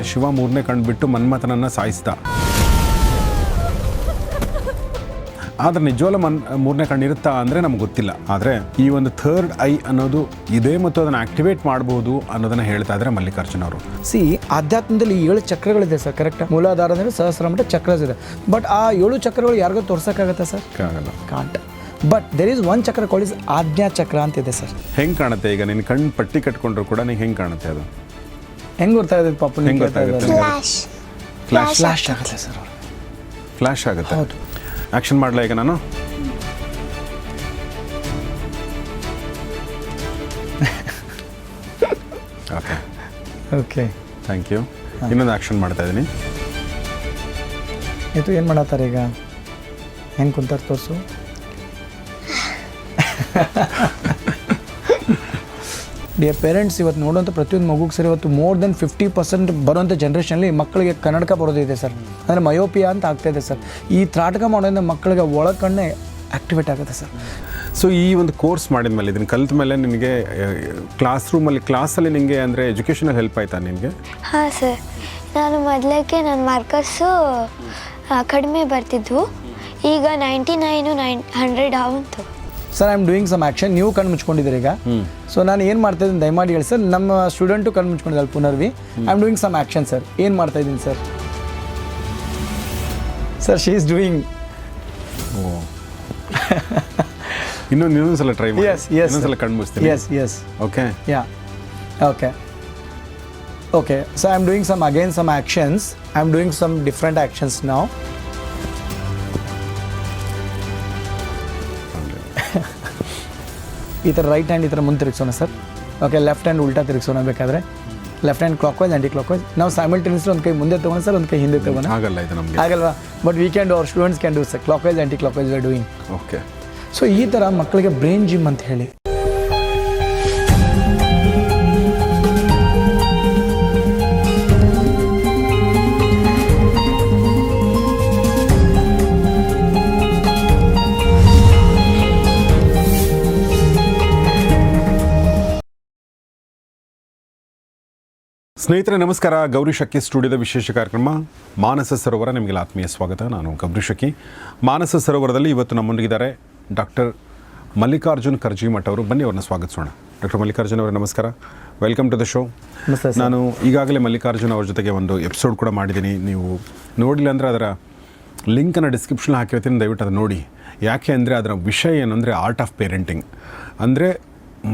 ಶಿವ ಮೂರನೇ ಕಣ್ಣು ಬಿಟ್ಟು ಮನ್ಮಥನನ್ನು ಸಾಯಿಸಿದ. ಆದರೆ ನಿಜವಲ್ಲ ಮೂರನೇ ಕಣ್ಣು ಇರುತ್ತಾ ಅಂದರೆ ನಮ್ಗೆ ಗೊತ್ತಿಲ್ಲ. ಆದರೆ ಈ ಒಂದು ಥರ್ಡ್ ಐ ಅನ್ನೋದು ಇದೆ ಮತ್ತು ಅದನ್ನು ಆಕ್ಟಿವೇಟ್ ಮಾಡ್ಬೋದು ಅನ್ನೋದನ್ನು ಹೇಳ್ತಾ ಇದ್ದಾರೆ ಮಲ್ಲಿಕಾರ್ಜುನ್ ಅವರು. ಆಧ್ಯಾತ್ಮದಲ್ಲಿ 7 ಚಕ್ರಗಳಿದೆ ಸರ್, ಕರೆಕ್ಟ್? ಮೂಲಾಧಾರದಲ್ಲಿ ಸಹಸ್ರಮಠ ಚಕ್ರಸ್ ಇದೆ. ಬಟ್ ಆ 7 ಚಕ್ರಗಳು ಯಾರಿಗೂ ತೋರ್ಸೋಕ್ಕಾಗತ್ತಾ ಸರ್? ಆಗಲ್ಲ. Can't. But there is one chakra called is Ajna chakra ಅಂತಿದೆ ಸರ್. ಹೆಂಗೆ ಕಾಣುತ್ತೆ? ಈಗ ನಿನ್ನ ಕಣ್ಣು ಪಟ್ಟಿ ಕಟ್ಕೊಂಡ್ರು ಕೂಡ ನೀನು ಹೆಂಗೆ ಕಾಣುತ್ತೆ? ಅದು ಹೆಂಗೆ ಗೊತ್ತಾಗುತ್ತೆ ಪಾಪ? ಹೆಂಗೆ ಗೊತ್ತಾಗುತ್ತೆ? ಫ್ಲಾಶ್ ಆಗುತ್ತೆ ಸರ್. ಫ್ಲಾಶ್ ಆಗುತ್ತೆ. ಹೌದು. ಆ್ಯಕ್ಷನ್ ಮಾಡಲ ಈಗ ನಾನು? Okay okay, thank you. ಇನ್ನೊಂದು ಆ್ಯಕ್ಷನ್ ಮಾಡ್ತಾ ಇದ್ದೀನಿ. ಇದು ಏನು ಮಾಡತ್ತಾರೆ ಈಗ? ಹೆಂಗೆ ಕುಂತಾರೆ ತೋರಿಸು. ಡಿಯರ್ ಪೇರೆಂಟ್ಸ್, ಇವತ್ತು ನೋಡುವಂಥ ಪ್ರತಿಯೊಂದು ಮಗುಗೆ ಸರ್ ಇವತ್ತು ಮೋರ್ ದೆನ್ 50% ಬರುವಂಥ ಜನ್ರೇಷನಲ್ಲಿ ಮಕ್ಕಳಿಗೆ ಕನ್ನಡಕ ಬರೋದಿದೆ ಸರ್. ಅಂದರೆ ಮಯೋಪಿಯಾ ಅಂತ ಆಗ್ತಾಯಿದೆ ಸರ್. ಈ ತ್ರಾಟಕ ಮಾಡೋದ್ರಿಂದ ಮಕ್ಕಳಿಗೆ ಒಳಕಣ್ಣೆ ಆ್ಯಕ್ಟಿವೇಟ್ ಆಗುತ್ತೆ ಸರ್. ಸೊ ಈ ಒಂದು ಕೋರ್ಸ್ ಮಾಡಿದ ಮೇಲೆ, ಇದನ್ನು ಕಲಿತ ಮೇಲೆ ನಿನಗೆ ಕ್ಲಾಸಲ್ಲಿ ನಿನಗೆ ಅಂದರೆ ಎಜುಕೇಷನಲ್ಲಿ ಹೆಲ್ಪ್ ಆಯಿತಾ ನಿನಗೆ? ಹಾಂ ಸರ್, ನಾನು ಮೊದಲಕ್ಕೆ ನನ್ನ ಮಾರ್ಕರ್ಸು ಕಡಿಮೆ ಬರ್ತಿದ್ವು, ಈಗ 99 100 ಆವಂತು. Sir, I am doing some action. ನೀವು ಕಣ್ಣು ಮುಚ್ಕೊಂಡಿದ್ದೀರಿ ಈಗ. ಸೊ ನಾನು ಏನು ಮಾಡ್ತಾ ಇದ್ದೀನಿ ದಯಮಾಡಿ ಹೇಳಿ ಸರ್. ನಮ್ಮ ಸ್ಟೂಡೆಂಟು ಕಣ್ಣು ಮುಚ್ಕೊಂಡಿದ್ದಾರೆ Punarvi. I am doing some action sir. ಏನು ಮಾಡ್ತಾ ಇದ್ದೀನಿ sir? Sir, she is doing. ಇನ್ನೊಂದು ಸಲ ಟ್ರೈ ಮಾಡಿ. Yes, yes, ಇನ್ನೊಂದು ಸಲ ಕಣ್ಣು ಮುಚ್ತೀನಿ. Yes. Okay. Okay. So I am doing some actions. I am doing some different actions now. ಈ ಥರ ರೈಟ್ ಹ್ಯಾಂಡ್ ಈ ಥರ ಮುಂದೆ ತಿರುಗಿಸೋಣ ಸರ್. ಓಕೆ, ಲೆಫ್ಟ್ ಹ್ಯಾಂಡ್ ಉಲ್ಟಾ ತಿರುಗಿಸೋಣ ಬೇಕಾದರೆ. Left hand clockwise, anticlockwise. ನಾವು ಸೈಮಲ್ಟೇನಿಯಸ್ಲಿ ಒಂದು ಕೈ ಮುಂದೆ ತೊಗೊಳೋಣ ಸರ್, ಒಂದು ಕೈ ಹಿಂದೆ ತೊಗೊಳೋಣ. ಆಗಲ್ಲ ಇದು ನಮಗೆ. ಆಗಲ್ವಾ? But we can do, our students can do sir. Clockwise, anticlockwise we are doing. Okay. So ಈ ಥರ ಮಕ್ಕಳಿಗೆ ಬ್ರೈನ್ ಜಿಮ್ ಅಂತ ಹೇಳಿ ಸ್ನೇಹಿತರೆ ನಮಸ್ಕಾರ. ಗೌರಿ ಶಕ್ಕಿ ಸ್ಟುಡಿಯೋದ ವಿಶೇಷ ಕಾರ್ಯಕ್ರಮ ಮಾನಸ ಸರೋವರ, ನಿಮಗೆ ಆತ್ಮೀಯ ಸ್ವಾಗತ. ನಾನು ಗೌರಿ ಶಕ್ಕಿ. ಮಾನಸ ಸರೋವರದಲ್ಲಿ ಇವತ್ತು ನಮ್ಮೊಂದಿಗಿದ್ದಾರೆ ಡಾಕ್ಟರ್ ಮಲ್ಲಿಕಾರ್ಜುನ್ ಕರ್ಜಿಮಠ್ ಅವರು. ಬನ್ನಿ ಅವ್ರನ್ನ ಸ್ವಾಗತಿಸೋಣ. ಡಾಕ್ಟರ್ ಮಲ್ಲಿಕಾರ್ಜುನ್ ಅವರೇ ನಮಸ್ಕಾರ, ವೆಲ್ಕಮ್ ಟು ದ ಶೋ. ನಾನು ಈಗಾಗಲೇ ಮಲ್ಲಿಕಾರ್ಜುನ್ ಅವ್ರ ಜೊತೆಗೆ ಒಂದು ಎಪಿಸೋಡ್ ಕೂಡ ಮಾಡಿದ್ದೀನಿ. ನೀವು ನೋಡಿಲ್ಲ ಅಂದರೆ ಅದರ ಲಿಂಕನ್ನು ಡಿಸ್ಕ್ರಿಪ್ಷನ್ ಹಾಕಿರ್ತೀನಿ, ದಯವಿಟ್ಟು ಅದು ನೋಡಿ. ಯಾಕೆ ಅಂದರೆ ಅದರ ವಿಷಯ ಏನಂದರೆ ಆರ್ಟ್ ಆಫ್ ಪೇರೆಂಟಿಂಗ್, ಅಂದರೆ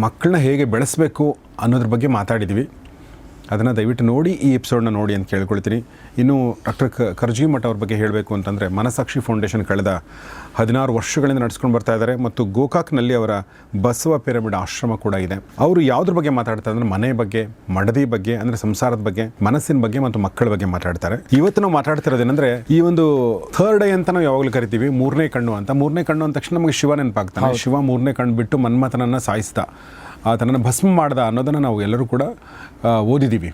ಮಕ್ಕಳನ್ನ ಹೇಗೆ ಬೆಳೆಸಬೇಕು ಅನ್ನೋದ್ರ ಬಗ್ಗೆ ಮಾತಾಡಿದ್ವಿ. ಅದನ್ನು ದಯವಿಟ್ಟು ನೋಡಿ, ಈ ಎಪಿಸೋಡನ್ನ ನೋಡಿ ಅಂತ ಕೇಳ್ಕೊಳ್ತೀನಿ. ಇನ್ನು ಡಾಕ್ಟರ್ ಕರ್ಜಿಮಠ್ ಅವ್ರ ಬಗ್ಗೆ ಹೇಳಬೇಕು ಅಂತಂದರೆ, ಮನಸಾಕ್ಷಿ ಫೌಂಡೇಶನ್ ಕಳೆದ 16 ವರ್ಷಗಳಿಂದ ನಡೆಸ್ಕೊಂಡು ಬರ್ತಾ ಇದ್ದಾರೆ ಮತ್ತು ಗೋಕಾಕ್ನಲ್ಲಿ ಅವರ ಬಸವ ಪಿರಮಿಡ್ ಆಶ್ರಮ ಕೂಡ ಇದೆ. ಅವರು ಯಾವುದ್ರ ಬಗ್ಗೆ ಮಾತಾಡ್ತಾರೆ ಅಂದರೆ ಮನೆ ಬಗ್ಗೆ, ಮಡದಿ ಬಗ್ಗೆ, ಅಂದರೆ ಸಂಸಾರದ ಬಗ್ಗೆ, ಮನಸ್ಸಿನ ಬಗ್ಗೆ ಮತ್ತು ಮಕ್ಕಳ ಬಗ್ಗೆ ಮಾತಾಡ್ತಾರೆ. ಇವತ್ತು ನಾವು ಮಾತಾಡ್ತಿರೋದೇನೆಂದರೆ, ಈ ಒಂದು ಥರ್ಡ್ ಐ ಅಂತ ನಾವು ಯಾವಾಗಲೂ ಕರಿತೀವಿ, ಮೂರನೇ ಕಣ್ಣು ಅಂತ. ಮೂರನೇ ಕಣ್ಣು ಅಂದ ತಕ್ಷಣ ನಮಗೆ ಶಿವ ನೆನಪಾಗ್ತಾನೆ. ಶಿವ ಮೂರನೇ ಕಣ್ಣು ಬಿಟ್ಟು ಮನ್ಮಥನನ್ನು ಸಾಯಿಸಿದ, ಆತನನ್ನು ಭಸ್ಮ ಮಾಡ್ದ ಅನ್ನೋದನ್ನು ನಾವು ಎಲ್ಲರೂ ಕೂಡ ಓದಿದ್ದೀವಿ.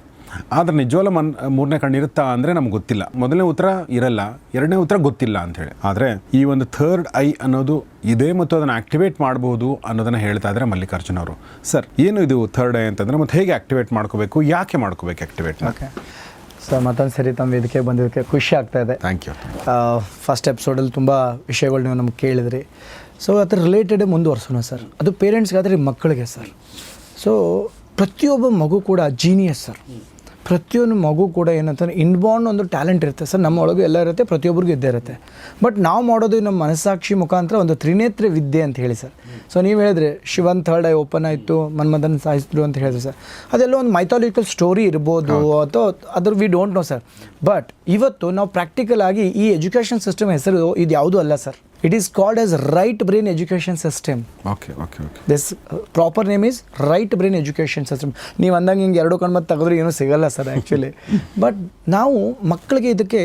ಆದರೆ ನಿಜವಲ್ಲ ಮೂರನೇ ಕಣ್ಣು ಇರುತ್ತಾ ಅಂದರೆ ನಮ್ಗೆ ಗೊತ್ತಿಲ್ಲ. ಮೊದಲನೇ ಉತ್ತರ ಇರಲ್ಲ, ಎರಡನೇ ಉತ್ತರ ಗೊತ್ತಿಲ್ಲ ಅಂಥೇಳಿ. ಆದರೆ ಈ ಒಂದು ಥರ್ಡ್ ಐ ಅನ್ನೋದು ಇದೆ ಮತ್ತು ಅದನ್ನು ಆಕ್ಟಿವೇಟ್ ಮಾಡ್ಬೋದು ಅನ್ನೋದನ್ನು ಹೇಳ್ತಾ ಇದ್ದಾರೆ ಮಲ್ಲಿಕಾರ್ಜುನ್ ಅವರು. ಸರ್, ಏನು ಇದು ಥರ್ಡ್ ಐ ಅಂತಂದರೆ, ಮತ್ತು ಹೇಗೆ ಆಕ್ಟಿವೇಟ್ ಮಾಡ್ಕೋಬೇಕು, ಯಾಕೆ ಮಾಡ್ಕೋಬೇಕು ಆಕ್ಟಿವೇಟ್? ಓಕೆ ಸರ್, ಮತ್ತೊಂದು ಸರಿ ತಮ್ಮ ವೇದಿಕೆ ಬಂದಿದ್ದಕ್ಕೆ ಖುಷಿ ಆಗ್ತಾ ಇದೆ. Thank you. ಫಸ್ಟ್ ಎಪಿಸೋಡಲ್ಲಿ ತುಂಬ ವಿಷಯಗಳು ನೀವು ನಮ್ಗೆ ಕೇಳಿದ್ರಿ. ಸೊ ಅದರ ರಿಲೇಟೆಡ್ ಮುಂದುವರ್ಸೋಣ ಸರ್. ಅದು ಪೇರೆಂಟ್ಸ್ಗಾದರೆ ಮಕ್ಕಳಿಗೆ ಸರ್. ಸೊ ಪ್ರತಿಯೊಬ್ಬ ಮಗು ಕೂಡ ಜೀನಿಯಸ್ ಸರ್. ಪ್ರತಿಯೊಂದು ಮಗು ಕೂಡ ಏನಂತಂದರೆ ಇನ್ಬಾರ್ನ್ ಒಂದು ಟ್ಯಾಲೆಂಟ್ ಇರುತ್ತೆ ಸರ್. ನಮ್ಮ ಒಳಗೂ ಎಲ್ಲ ಇರುತ್ತೆ, ಪ್ರತಿಯೊಬ್ಬರಿಗೂ ಇದ್ದೇ ಇರುತ್ತೆ. ಬಟ್ ನಾವು ಮಾಡೋದು ನಮ್ಮ ಮನಸ್ಸಾಕ್ಷಿ ಮುಖಾಂತರ ಒಂದು ತ್ರಿನೇತ್ರ ವಿದ್ಯೆ ಅಂತ ಹೇಳಿ ಸರ್. ಸೊ ನೀವು ಹೇಳಿದ್ರೆ ಶಿವನ್ ಥರ್ಡ್ ಐ ಓಪನ್ ಆಯಿತು, ಮನ್ಮಥನ್ ಸಾಯಿಸಿದ್ರು ಅಂತ ಹೇಳಿದ್ರು ಸರ್. ಅದೆಲ್ಲ ಒಂದು ಮೈಥಾಲಜಿಕಲ್ ಸ್ಟೋರಿ ಇರ್ಬೋದು ಅಥವಾ ಅದ್ರ we don't know sir. But ಇವತ್ತು ನಾವು ಪ್ರಾಕ್ಟಿಕಲ್ ಆಗಿ ಈ ಎಜುಕೇಷನ್ ಸಿಸ್ಟಮ್ ಹೆಸರು ಇದು ಯಾವುದೂ ಅಲ್ಲ sir. It is called as right brain education system. Okay. This proper name is right brain education system. ನೀವು ಅಂದಂಗೆ ಹಿಂಗೆ 2 ಕಣ್ಣು ಮತ್ತೆ ತೆಗೆದ್ರೆ ಏನೂ ಸಿಗಲ್ಲ ಸರ್ ಆ್ಯಕ್ಚುಲಿ. ಬಟ್ ನಾವು ಮಕ್ಕಳಿಗೆ ಇದಕ್ಕೆ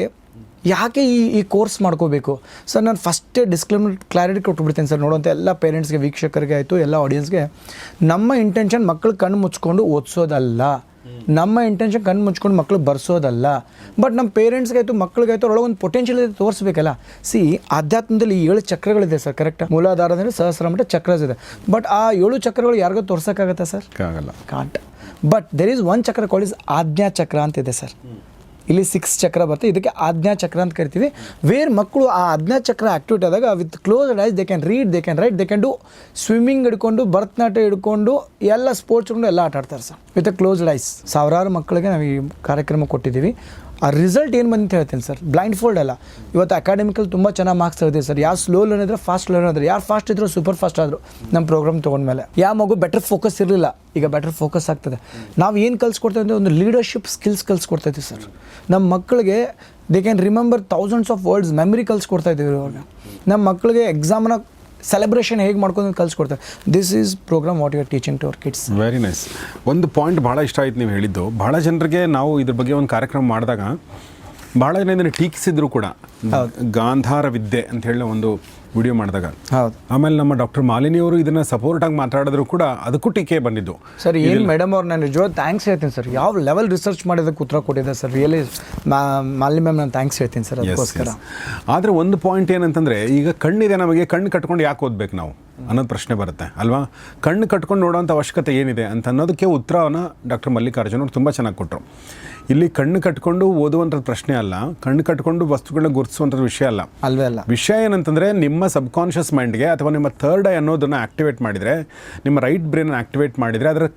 ಯಾಕೆ ಈ ಕೋರ್ಸ್ ಮಾಡ್ಕೋಬೇಕು ಸರ್? ನಾನು ಫಸ್ಟೇ ಡಿಸ್ಕ್ಲೇಮರ್ ಕ್ಲಾರಿಟಿ ಕೊಟ್ಬಿಡ್ತೀನಿ ಸರ್. ನೋಡುವಂಥ ಎಲ್ಲ ಪೇರೆಂಟ್ಸ್ಗೆ, ವೀಕ್ಷಕರಿಗೆ ಆಯಿತು, ಎಲ್ಲ ಆಡಿಯನ್ಸ್ಗೆ, ನಮ್ಮ ಇಂಟೆನ್ಷನ್ ಮಕ್ಕಳು ಕಣ್ಣು ಮುಚ್ಕೊಂಡು ಓದಿಸೋದಲ್ಲ. ನಮ್ಮ ಇಂಟೆನ್ಷನ್ ಕಣ್ಣು ಮುಚ್ಕೊಂಡು ಮಕ್ಕಳು ಬರ್ಸೋದಲ್ಲ. ಬಟ್ ನಮ್ಮ ಪೇರೆಂಟ್ಸ್ಗಾಯಿತು, ಮಕ್ಕಳಿಗಾಯಿತು, ಒಳಗೊಂದು ಪೊಟೆನ್ಷಿಯಲ್ ಇದೆ, ತೋರಿಸ್ಬೇಕಲ್ಲ. ಆಧ್ಯಾತ್ಮದಲ್ಲಿ 7 ಚಕ್ರಗಳಿದೆ ಸರ್, ಕರೆಕ್ಟ್? ಮೂಲಾಧಾರದಲ್ಲಿ ಸಹಸ್ರಮಠ ಚಕ್ರಸ್ ಇದೆ. ಬಟ್ ಆ 7 ಚಕ್ರಗಳು ಯಾರಿಗೂ ತೋರ್ಸೋಕ್ಕಾಗತ್ತಾ ಸರ್? ಆಗಲ್ಲ. Can't. But there is one chakra called is Ajna ಚಕ್ರ ಅಂತ ಇದೆ ಸರ್. ಇಲ್ಲಿ 6 ಚಕ್ರ ಬರ್ತದೆ, ಇದಕ್ಕೆ ಆಜ್ಞಾ ಚಕ್ರ ಅಂತ ಕರಿತೀವಿ. ವೇರ್ ಮಕ್ಕಳು ಆ ಆಜ್ಞಾ ಚಕ್ರ ಆಕ್ಟಿವೇಟ್ ಆದಾಗ with closed ice they can read, they can write, they can do swimming ಹಿಡ್ಕೊಂಡು, ಭರತನಾಟ್ಯ ಹಿಡ್ಕೊಂಡು ಎಲ್ಲ ಸ್ಪೋರ್ಟ್ಸ್ ಹಿಡ್ಕೊಂಡು ಎಲ್ಲ ಆಟ ಆಡ್ತಾರೆ ಸರ್ ವಿತ್ ಕ್ಲೋಸ್ಡ್ ಐಸ್. ಸಾವಿರಾರು ಮಕ್ಕಳಿಗೆ ನಾವು ಈ ಕಾರ್ಯಕ್ರಮ ಕೊಟ್ಟಿದ್ದೀವಿ. ಆ ರಿಸಲ್ಟ್ ಏನು ಬಂತು ಹೇಳ್ತೀನಿ ಸರ್. ಬ್ಲೈಂಡ್ ಫೋಲ್ಡ್ ಅಲ್ಲ, ಇವತ್ತು ಅಕಾಡೆಮಿಕಲ್ಲಿ ತುಂಬ ಚೆನ್ನಾಗಿ ಮಾರ್ಕ್ಸ್ ತೆಗೆದಿದೆ ಸರ್. ಯಾರು ಸ್ಲೋ ಲರ್ನ್ ಇದ್ರೆ ಫಾಸ್ಟ್ ಲರ್ನ್ ಇದ್ರೆ, ಯಾರು ಫಾಸ್ಟ್ ಇದ್ರು ಸೂಪರ್ ಫಾಸ್ಟ್ ಆದರು ನಮ್ಮ ಪ್ರೋಗ್ರಾಮ್ ತೊಗೊಂಡ್ಮೇಲೆ. ಯಾವ ಮಗು ಬೆಟರ್ ಫೋಕಸ್ ಇರಲಿಲ್ಲ, ಈಗ ಬೆಟರ್ ಫೋಕಸ್ ಆಗ್ತದೆ. ನಾವು ಏನು ಕಲಿಸ್ಕೊಡ್ತಾ ಇದ್ದೀವಿ, ಒಂದು ಲೀಡರ್ಶಿಪ್ ಸ್ಕಿಲ್ಸ್ ಕಲಿಸ್ಕೊಡ್ತಾ ಇದ್ದೀವಿ ಸರ್. ನಮ್ಮ ಮಕ್ಕಳಿಗೆ they can remember thousands of words, memory ಕಲಿಸ್ಕೊಡ್ತಾ ಇದ್ದೀವಿ ಇವಾಗ. ನಮ್ಮ ಮಕ್ಕಳಿಗೆ ಎಕ್ಸಾಮ್ನ ಸೆಲೆಬ್ರೇಷನ್ ಹೇಗೆ ಮಾಡ್ಕೊಂಡು ಕಲಿಸ್ಕೊಡ್ತಾರೆ. This is program what you are teaching to our kids. Very nice. ಒಂದು ಪಾಯಿಂಟ್ ಭಾಳ ಇಷ್ಟ ಆಯ್ತು ನೀವು ಹೇಳಿದ್ದು. ಭಾಳ ಜನರಿಗೆ ನಾವು ಇದ್ರ ಬಗ್ಗೆ ಒಂದು ಕಾರ್ಯಕ್ರಮ ಮಾಡಿದಾಗ ಭಾಳ ಜನ ಇದನ್ನು ಟೀಕಿಸಿದ್ರು ಕೂಡ. ಗಾಂಧಾರ ವಿದ್ಯೆ ಅಂತ ಹೇಳಿ ಒಂದು ವಿಡಿಯೋ ಮಾಡಿದಾಗ, ಹೌದು. ಆಮೇಲೆ ನಮ್ಮ ಡಾಕ್ಟರ್ ಮಾಲಿನಿ ಅವರು ಇದನ್ನು ಸಪೋರ್ಟಾಗಿ ಮಾತಾಡಿದ್ರು ಕೂಡ ಅದಕ್ಕೂ ಟೀಕೆ ಬಂದಿದ್ದು. ಸರ್ ಏನು ಮೇಡಮ್ ಅವ್ರು ನಾನು ನಿಜವಾದ ಥ್ಯಾಂಕ್ಸ್ ಹೇಳ್ತೀನಿ ಸರ್. ಯಾವ ಲೆವೆಲ್ ರಿಸರ್ಚ್ ಮಾಡಿದಕ್ಕೆ ಉತ್ತರ ಕೊಟ್ಟಿದ್ದಾರೆ ಸರ್. ರಿಯಲಿ ಮಾಲಿನಿ ಮ್ಯಾಮ್ ನಾನು ಥ್ಯಾಂಕ್ಸ್ ಹೇಳ್ತೀನಿ ಸರ್ ಅದಕ್ಕೋಸ್ಕರ. ಆದರೆ ಒಂದು ಪಾಯಿಂಟ್ ಏನಂತಂದರೆ, ಈಗ ಕಣ್ಣಿದೆ ನಮಗೆ, ಕಣ್ಣು ಕಟ್ಕೊಂಡು ಯಾಕೆ ಓದ್ಬೇಕು ನಾವು ಅನ್ನೋದು ಪ್ರಶ್ನೆ ಬರುತ್ತೆ ಅಲ್ವಾ. ಕಣ್ಣು ಕಟ್ಕೊಂಡು ನೋಡೋಂಥ ಅವಶ್ಯಕತೆ ಏನಿದೆ ಅಂತ ಅನ್ನೋದಕ್ಕೆ ಉತ್ತರವನ್ನು ಡಾಕ್ಟರ್ ಮಲ್ಲಿಕಾರ್ಜುನ್ ಅವರು ತುಂಬ ಚೆನ್ನಾಗಿ ಕೊಟ್ಟರು. ಇಲ್ಲಿ ಕಣ್ಣು ಕಟ್ಕೊಂಡು ಓದುವಂಥದ್ದು ಪ್ರಶ್ನೆ ಅಲ್ಲ, ಕಣ್ಣು ಕಟ್ಕೊಂಡು ವಸ್ತುಗಳನ್ನ ಗುರುತಿಸುವಂಥದ್ದು ವಿಷಯ ಅಲ್ಲ. ಅಲ್ವೇ ಅಲ್ಲ. ವಿಷಯ ಏನಂತಂದರೆ, ನಿಮ್ಮ ಸಬ್ಕಾನ್ಷಿಯಸ್ ಮೈಂಡ್ಗೆ ಅಥವಾ ನಿಮ್ಮ ಥರ್ಡ್ ಐ ಅನ್ನೋದನ್ನು ಆ್ಯಕ್ಟಿವೇಟ್ ಮಾಡಿದರೆ, ನಿಮ್ಮ ರೈಟ್ ಬ್ರೈನ್ ಆ್ಯಕ್ಟಿವೇಟ್ ಮಾಡಿದರೆ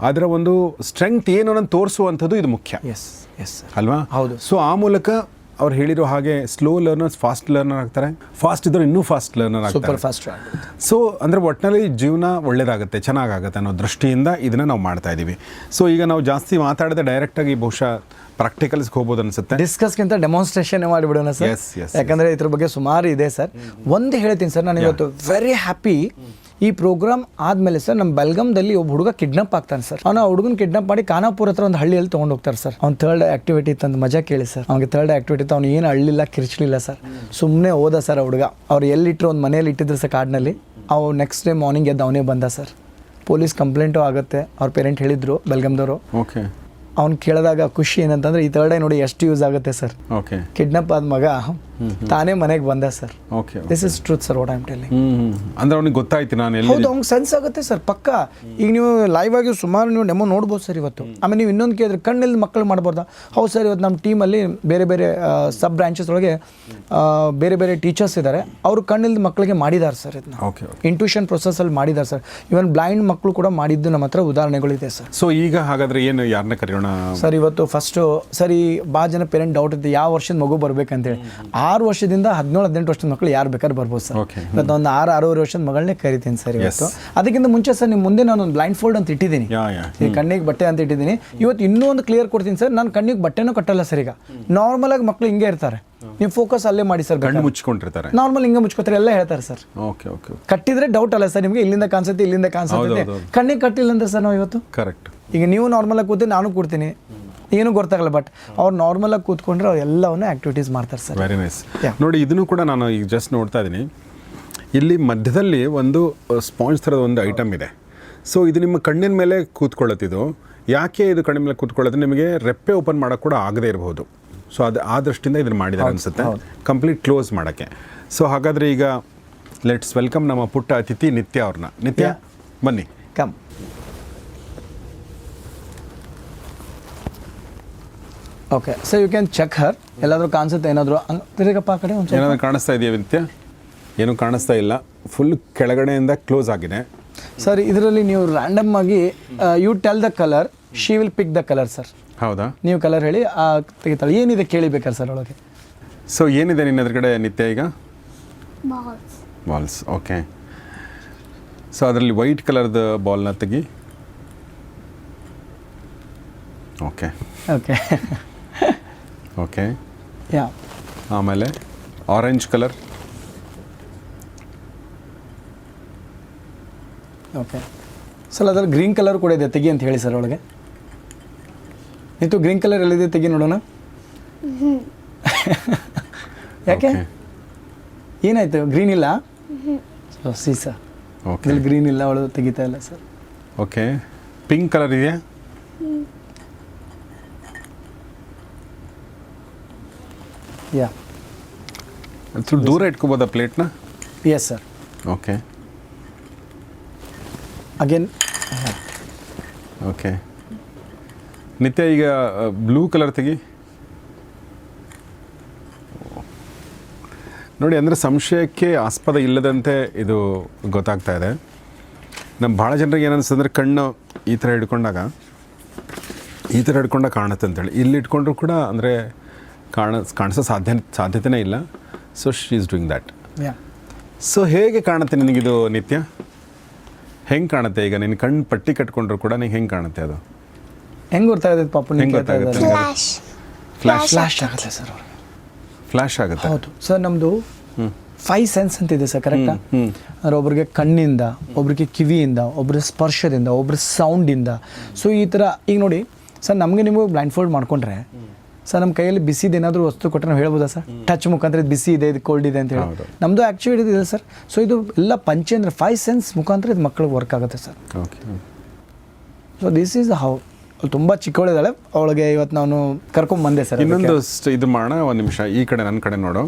ಅದರ ಒಂದು ಸ್ಟ್ರೆಂಗ್ತ್ ಏನು ಅನ್ನೋದು ತೋರಿಸುವಂಥದ್ದು ಇದು ಮುಖ್ಯ. ಎಸ್ ಎಸ್ ಅಲ್ವಾ. ಹೌದು. ಸೊ ಆ ಮೂಲಕ ಅವ್ರು ಹೇಳಿರೋ ಹಾಗೆ ಸ್ಲೋ ಲರ್ನರ್ಸ್ ಫಾಸ್ಟ್ ಲರ್ನರ್ ಆಗ್ತಾರೆ, ಫಾಸ್ಟ್ ಇದ್ದರು ಇನ್ನೂ ಫಾಸ್ಟ್ ಲರ್ನರ್ ಆಗ್ತಾರೆ, ಸೂಪರ್ ಫಾಸ್ಟ್. ಸೊ ಅಂದರೆ ಒಟ್ಟಿನಲ್ಲಿ ಜೀವನ ಒಳ್ಳೇದಾಗುತ್ತೆ, ಚೆನ್ನಾಗಾಗುತ್ತೆ ಅನ್ನೋ ದೃಷ್ಟಿಯಿಂದ ಇದನ್ನು ನಾವು ಮಾಡ್ತಾ ಇದ್ದೀವಿ. ಸೊ ಈಗ ನಾವು ಜಾಸ್ತಿ ಮಾತಾಡದೆ ಡೈರೆಕ್ಟಾಗಿ ಬಹುಶಃ ಪ್ರಾಕ್ಟಿಕಲ್ಸ್ಗೆ ಹೋಗ್ಬೋದು ಅನಿಸುತ್ತೆ. ಡಿಸ್ಕಸ್ಗಿಂತ ಡೆಮಾನ್ಸ್ಟ್ರೇಷನ್ ಮಾಡಿಬಿಡೋಣ ಸರ್. ಯಾಕಂದರೆ ಇದ್ರ ಬಗ್ಗೆ ಸುಮಾರು ಇದೆ ಸರ್. ಒಂದು ಹೇಳ್ತೀನಿ ಸರ್, ನಾನು ಇವತ್ತು ವೆರಿ ಹ್ಯಾಪಿ. ಈ ಪ್ರೋಗ್ರಾಮ್ ಆದಮೇಲೆ ಸರ್ ನಮ್ಮ ಬೆಲ್ಗಮ್ದಲ್ಲಿ ಒಬ್ಬ ಹುಡುಗ ಕಿಡ್ನಾಪ್ ಆಗ್ತಾನೆ ಸರ್. ಅವನು ಆ ಹುಡುಗನ ಕಿಡ್ನಾಪ್ ಮಾಡಿ ಖಾನಾಪುರ ಹತ್ರ ಒಂದು ಹಳ್ಳಿಯಲ್ಲಿ ತೊಗೊಂಡು ಹೋಗ್ತಾರೆ ಸರ್. ಅವ್ನು ಥರ್ಡ್ ಆ್ಯಕ್ಟಿವಿಟಿ ತಂದು ಮಜಾ ಕೇಳಿ ಸರ್. ಅವ್ನಿಗೆ ಥರ್ಡ್ ಆ್ಯಕ್ಟಿವಿಟಿ ಇತ್ತು, ಅವ್ನು ಏನು ಅಳ್ಳಿಲ್ಲ, ಕಿರ್ಚಲಿಲ್ಲ ಸರ್. ಸುಮ್ಮನೆ ಹೋದ ಸರ್ ಆ ಹುಡುಗ. ಅವ್ರು ಎಲ್ಲಿಟ್ಟರು ಒಂದು ಮನೇಲಿ ಇಟ್ಟಿದ್ರು ಸರ್ ಕಾಡಿನಲ್ಲಿ. ಅವು ನೆಕ್ಸ್ಟ್ ಡೇ ಮಾರ್ನಿಂಗ್ ಎದ್ದು ಅವನೇ ಬಂದ ಸರ್. ಪೊಲೀಸ್ ಕಂಪ್ಲೇಂಟು ಆಗುತ್ತೆ, ಅವ್ರ ಪೇರೆಂಟ್ ಹೇಳಿದ್ರು ಬೆಲ್ಗಮ್ದವರು. ಓಕೆ. ಅವ್ನು ಕೇಳಿದಾಗ ಖುಷಿ ಏನಂತಂದ್ರೆ, ಈ ಥರ್ಡ್ ಐ ನೋಡಿ ಎಷ್ಟು ಯೂಸ್ ಆಗುತ್ತೆ ಸರ್. ಓಕೆ. ಕಿಡ್ನಾಪ್ ಆದ ಮಗ ತಾನೇ ಮನೆಗೆ ಬಂದ sir. Okay. This is truth sir what I am telling. ಅಂದ್ರೆ ಅವ್ನಿಗೆ ಗೊತ್ತಾಯ್ತು ನಾನು ಎಲ್ಲಿ. ಹೌದು, ಅವ್ನಿಗೆ ಸೆನ್ಸ್ ಆಗುತ್ತೆ ಸರ್ ಪಕ್ಕ. ಈಗ ನೀವು ಲೈವ್ ಆಗಿ ಸುಮಾರು ನೀವು ಡೆಮೋ ನೋಡ್ಬೋದು ಸರ್ ಇವತ್ತು. ಆಮೇಲೆ ನೀವು ಇನ್ನೊಂದು ಕೇಳಿದ್ರೆ, ಕಣ್ಣಲ್ಲಿ ಮಕ್ಕಳು ಮಾಡ್ಬೋದಾ? ಹೌದು ಸರ್, ಇವತ್ತು ನಮ್ಮ ಟೀಮಲ್ಲಿ ಬೇರೆ ಬೇರೆ ಸಬ್ ಬ್ರಾಂಚಸ್ ಒಳಗೆ ಬೇರೆ ಬೇರೆ ಟೀಚರ್ಸ್ ಇದ್ದಾರೆ. ಅವರು ಕಣ್ಣಿಲ್ದ ಮಕ್ಕಳಿಗೆ ಮಾಡಿದ್ದಾರೆ ಸರ್ ಇದನ್ನ. ಓಕೆ. ಇಂಟ್ಯೂಷನ್ ಪ್ರೊಸೆಸಲ್ಲಿ ಮಾಡಿದ್ದಾರೆ ಸರ್. ಇವನ್ ಬ್ಲೈಂಡ್ ಮಕ್ಕಳು ಕೂಡ ಮಾಡಿದ್ದು ನಮ್ಮ ಹತ್ರ ಉದಾಹರಣೆಗಳಿದೆ ಸರ್. ಸೊ ಈಗ ಹಾಗಾದ್ರೆ ಏನು, ಯಾರನ್ನ ಕರೆಯೋಣ ಸರ್? ಇವತ್ತು ಫಸ್ಟು ಸರಿ, ಭಾಳ ಜನ ಪೇರೆಂಟ್ ಡೌಟ್ ಇರುತ್ತೆ ಯಾವ ವರ್ಷದ ಮಗು ಬರ್ಬೇಕಂತೇಳಿ. 6 ವರ್ಷದಿಂದ 17-18 ವರ್ಷದ ಮಕ್ಕಳು ಯಾರು ಬೇಕಾದ್ರೆ ಬರ್ಬೋದು ಸರ್. ಇವತ್ತು ಒಂದು 6-6 ವರ್ಷದ ಮಗಳನ್ನೇ ಕರಿತೀನಿ ಸರ್ ಇವತ್ತು. ಅದಕ್ಕಿಂತ ಮುಂಚೆ ಸರ್ ನಿಮ್ಮ ಮುಂದೆ ನಾನು ಒಂದು ಬ್ಲೈಂಡ್ ಫೋಲ್ಡ್ ಅಂತ ಇಟ್ಟಿದ್ದೀನಿ, ಈ ಕಣ್ಣಿಗೆ ಬಟ್ಟೆ ಅಂತ ಇಟ್ಟಿದ್ದೀನಿ. ಇವತ್ತು ಇನ್ನೂ ಒಂದು ಕ್ಲಿಯರ್ ಕೊಡ್ತೀನಿ ಸರ್. ನಾನು ಕಣ್ಣಿಗೆ ಬಟ್ಟೆನೂ ಕಟ್ಟಲ್ಲ ಸರ್. ಈಗ ನಾರ್ಮಲ್ ಆಗಿ ಮಕ್ಕಳು ಹಿಂಗೆ ಇರ್ತಾರೆ, ನೀವು ಫೋಕಸ್ ಅಲ್ಲೇ ಮಾಡಿ ಸರ್. ಕಣ್ಣು ಮುಚ್ಕೊಂಡಿರ್ತಾರೆ, ನಾರ್ಮಲ್ ಹಿಂಗೆ ಮುಚ್ಕೋತಾರೆ ಎಲ್ಲ ಹೇಳ್ತಾರೆ ಸರ್. Okay okay. ಕಟ್ಟಿದ್ರೆ ಡೌಟ್ ಅಲ್ಲ ಸರ್ ನಿಮಗೆ, ಇಲ್ಲಿಂದ ಕಾಣಿಸುತ್ತೆ ಇಲ್ಲಿಂದ ಕಾಣಿಸುತ್ತೆ. ಕಣ್ಣಿಗೆ ಕಟ್ಟಿಲ್ಲ ಅಂದ್ರೆ ಸರ್ ನಾವು ಇವತ್ತು ಕರೆಕ್ಟ್. ಈಗ ನೀವು ನಾರ್ಮಲ್ ಆಗಿ ಕೂತೀನಿ, ನಾನು ಕೂಡ್ತೀನಿ, ಏನೂ ಗೊತ್ತಾಗಲ್ಲ. ಬಟ್ ಅವ್ರು ನಾರ್ಮಲ್ ಆಗಿ ಕೂತ್ಕೊಂಡ್ರೆ ಅವ್ರು ಎಲ್ಲವನ್ನೂ ಆಕ್ಟಿವಿಟೀಸ್ ಮಾಡ್ತಾರೆ ಸರ್. Very nice. ನೋಡಿ, ಇದನ್ನು ಕೂಡ ನಾನು ಈಗ ಜಸ್ಟ್ ನೋಡ್ತಾ ಇದ್ದೀನಿ. ಇಲ್ಲಿ ಮಧ್ಯದಲ್ಲಿ ಒಂದು ಸ್ಪಾಂಜ್ ಥರದ ಒಂದು ಐಟಮ್ ಇದೆ. ಸೊ ಇದು ನಿಮ್ಮ ಕಣ್ಣಿನ ಮೇಲೆ ಕೂತ್ಕೊಳ್ಳುತ್ತಿದ್ದು. ಯಾಕೆ ಇದು ಕಣ್ಣಿನ ಮೇಲೆ ಕೂತ್ಕೊಳ್ಳೋದು? ನಿಮಗೆ ರೆಪ್ಪೆ ಓಪನ್ ಮಾಡೋಕ್ಕೆ ಕೂಡ ಆಗದೇ ಇರಬಹುದು. ಸೊ ಅದು ಆ ದೃಷ್ಟಿಯಿಂದ ಇದನ್ನು ಮಾಡಿದ್ದಾರೆ ಅನಿಸುತ್ತೆ, ಕಂಪ್ಲೀಟ್ ಕ್ಲೋಸ್ ಮಾಡೋಕ್ಕೆ. ಸೊ ಹಾಗಾದರೆ ಈಗ ಲೆಟ್ಸ್ ವೆಲ್ಕಮ್ ನಮ್ಮ ಪುಟ್ಟ ಅತಿಥಿ ನಿತ್ಯ ಅವ್ರನ್ನ. ನಿತ್ಯ ಬನ್ನಿ. Come. Okay so you can check her. ಎಲ್ಲಾದರೂ ಕಾಣಿಸುತ್ತೆ ಏನಾದರೂ? ತಿರುಗಪ್ಪ ಆ ಕಡೆ ಒಂದು. ಏನಾದರೂ ಕಾಣಿಸ್ತಾ ಇದೆಯಾ ನಿತ್ಯ? ಏನೂ ಕಾಣಿಸ್ತಾ ಇಲ್ಲ, ಫುಲ್ ಕೆಳಗಡೆಯಿಂದ ಕ್ಲೋಸ್ ಆಗಿದೆ ಸರ್. ಇದರಲ್ಲಿ ನೀವು ರ್ಯಾಂಡಮ್ ಆಗಿ you tell the colour, she will pick the colour sir. ಹೌದಾ? ನೀವು ಕಲರ್ ಹೇಳಿ ತೆಗಿತಾಳೆ. ಏನಿದೆ ಕೇಳಿಬೇಕಾರೆ ಸರ್ ಒಳಗೆ? ಸೊ ಏನಿದೆ ನಿನ್ನ ಎದುರುಗಡೆ ನಿತ್ಯ ಈಗ? ಬಾಲ್ಸ್. ಓಕೆ. ಸೊ ಅದರಲ್ಲಿ ವೈಟ್ ಕಲರ್ದು ಬಾಲ್ನ ತೆಗಿ. Okay okay okay. ಯಾ. ಆಮೇಲೆ ಆರೆಂಜ್ ಕಲರ್. Okay sir. ಅದ್ರಲ್ಲಿ ಗ್ರೀನ್ ಕಲರ್ ಕೂಡ ಇದೆ, ತೆಗಿ ಅಂತ ಹೇಳಿ ಸರ್ ಒಳಗೆ. ನಿಂತು ಗ್ರೀನ್ ಕಲರ್ ಎಲ್ಲಿದೆ ತೆಗಿ ನೋಡೋಣ. ಯಾಕೆ ಏನಾಯ್ತು? ಗ್ರೀನ್ ಇಲ್ಲ? So C sir, okay. Green ಇಲ್ಲ, ಅವಳು ತೆಗಿತಾ ಇಲ್ಲ ಸರ್. ಓಕೆ. ಪಿಂಕ್ ಕಲರ್ ಇದೆಯಾ? ಯಾ. ಸ್ವಲ್ಪ ದೂರ ಇಟ್ಕೋಬೋದಾ ಪ್ಲೇಟ್ನ? Yes sir. Okay again. Okay. Nitya ಈಗ ಬ್ಲೂ ಕಲರ್ ತೆಗಿ. ನೋಡಿ, ಅಂದರೆ ಸಂಶಯಕ್ಕೆ ಆಸ್ಪದ ಇಲ್ಲದಂತೆ ಇದು ಗೊತ್ತಾಗ್ತಾ ಇದೆ. ನಮ್ಮ ಭಾಳ ಜನರಿಗೆ ಏನನ್ನಿಸ್ತಂದ್ರೆ ಕಣ್ಣು ಈ ಥರ ಹಿಡ್ಕೊಂಡಾಗ ಕಾಣುತ್ತೆ ಅಂತೇಳಿ. ಇಲ್ಲಿ ಇಟ್ಕೊಂಡ್ರು ಕೂಡ ಅಂದರೆ ಕಾಣಿಸೋ ಸಾಧ್ಯತೆನೇ ಇಲ್ಲ. So she is doing that. So ಹೇಗೆ ಕಾಣುತ್ತೆ ನಿನಗಿದು ನಿತ್ಯ? ಹೆಂಗೆ ಕಾಣುತ್ತೆ ಈಗ? ನಿನ್ನ ಕಣ್ಣು ಪಟ್ಟಿ ಕಟ್ಕೊಂಡ್ರು ಕೂಡ ನಿಂಗೆ ಹೆಂಗೆ ಕಾಣುತ್ತೆ ಅದು? ಹೆಂಗೆ ಗೊತ್ತಾಗುತ್ತೆ ಪಾಪ? ಹೆಂಗೆ ಗೊತ್ತಾಗುತ್ತೆ? ಫ್ಲಾಶ್ ಆಗುತ್ತೆ ಸರ್. ಫ್ಲ್ಯಾಶ್ ಆಗುತ್ತೆ. ಹೌದು ಸರ್. ನಮ್ಮದು 5 ಸೆನ್ಸ್ ಅಂತ ಇದೆ ಸರ್, ಕರೆಕ್ಟಾ? ಅಂದರೆ ಒಬ್ರಿಗೆ ಕಣ್ಣಿಂದ, ಒಬ್ರಿಗೆ ಕಿವಿಯಿಂದ, ಒಬ್ಬರ ಸ್ಪರ್ಶದಿಂದ, ಒಬ್ಬರ ಸೌಂಡಿಂದ. ಸೊ ಈ ಥರ ಈಗ ನೋಡಿ ಸರ್, ನಮಗೆ ನಿಮಗೆ ಬ್ಲೈಂಡ್ ಫೋಲ್ಡ್ ಮಾಡ್ಕೊಂಡ್ರೆ ಸರ್, ನಮ್ಮ ಕೈಯಲ್ಲಿ ಬಿಸಿದು ಏನಾದರೂ ವಸ್ತು ಕೊಟ್ಟರೆ ನಾವು ಹೇಳ್ಬೋದಾ ಸರ್? ಟಚ್ ಮುಖಾಂತರ ಇದು ಬಿಸಿ ಇದೆ, ಇದು ಕೋಲ್ಡ್ ಇದೆ ಅಂತ ಹೇಳಿ. ನಮ್ಮದು ಆ್ಯಕ್ಚುಲಿ ಇದೆ ಸರ್. ಸೊ ಇದು ಎಲ್ಲ ಪಂಚೇಂದ್ರ 5 ಸೆನ್ಸ್ ಮುಖಾಂತರ ಇದು ಮಕ್ಕಳಿಗೆ ವರ್ಕ್ ಆಗುತ್ತೆ sir. Okay. So this is how. ತುಂಬ ಚಿಕ್ಕವಳಿದ್ದಾಳೆ, ಅವಳಿಗೆ ಇವತ್ತು ನಾನು ಕರ್ಕೊಂಬಂದೆ ಸರ್. ಇನ್ನೊಂದು ಇದು ಮಾಡೋಣ, ಒಂದು ನಿಮಿಷ ಈ ಕಡೆ ನನ್ನ ಕಡೆ ನೋಡು.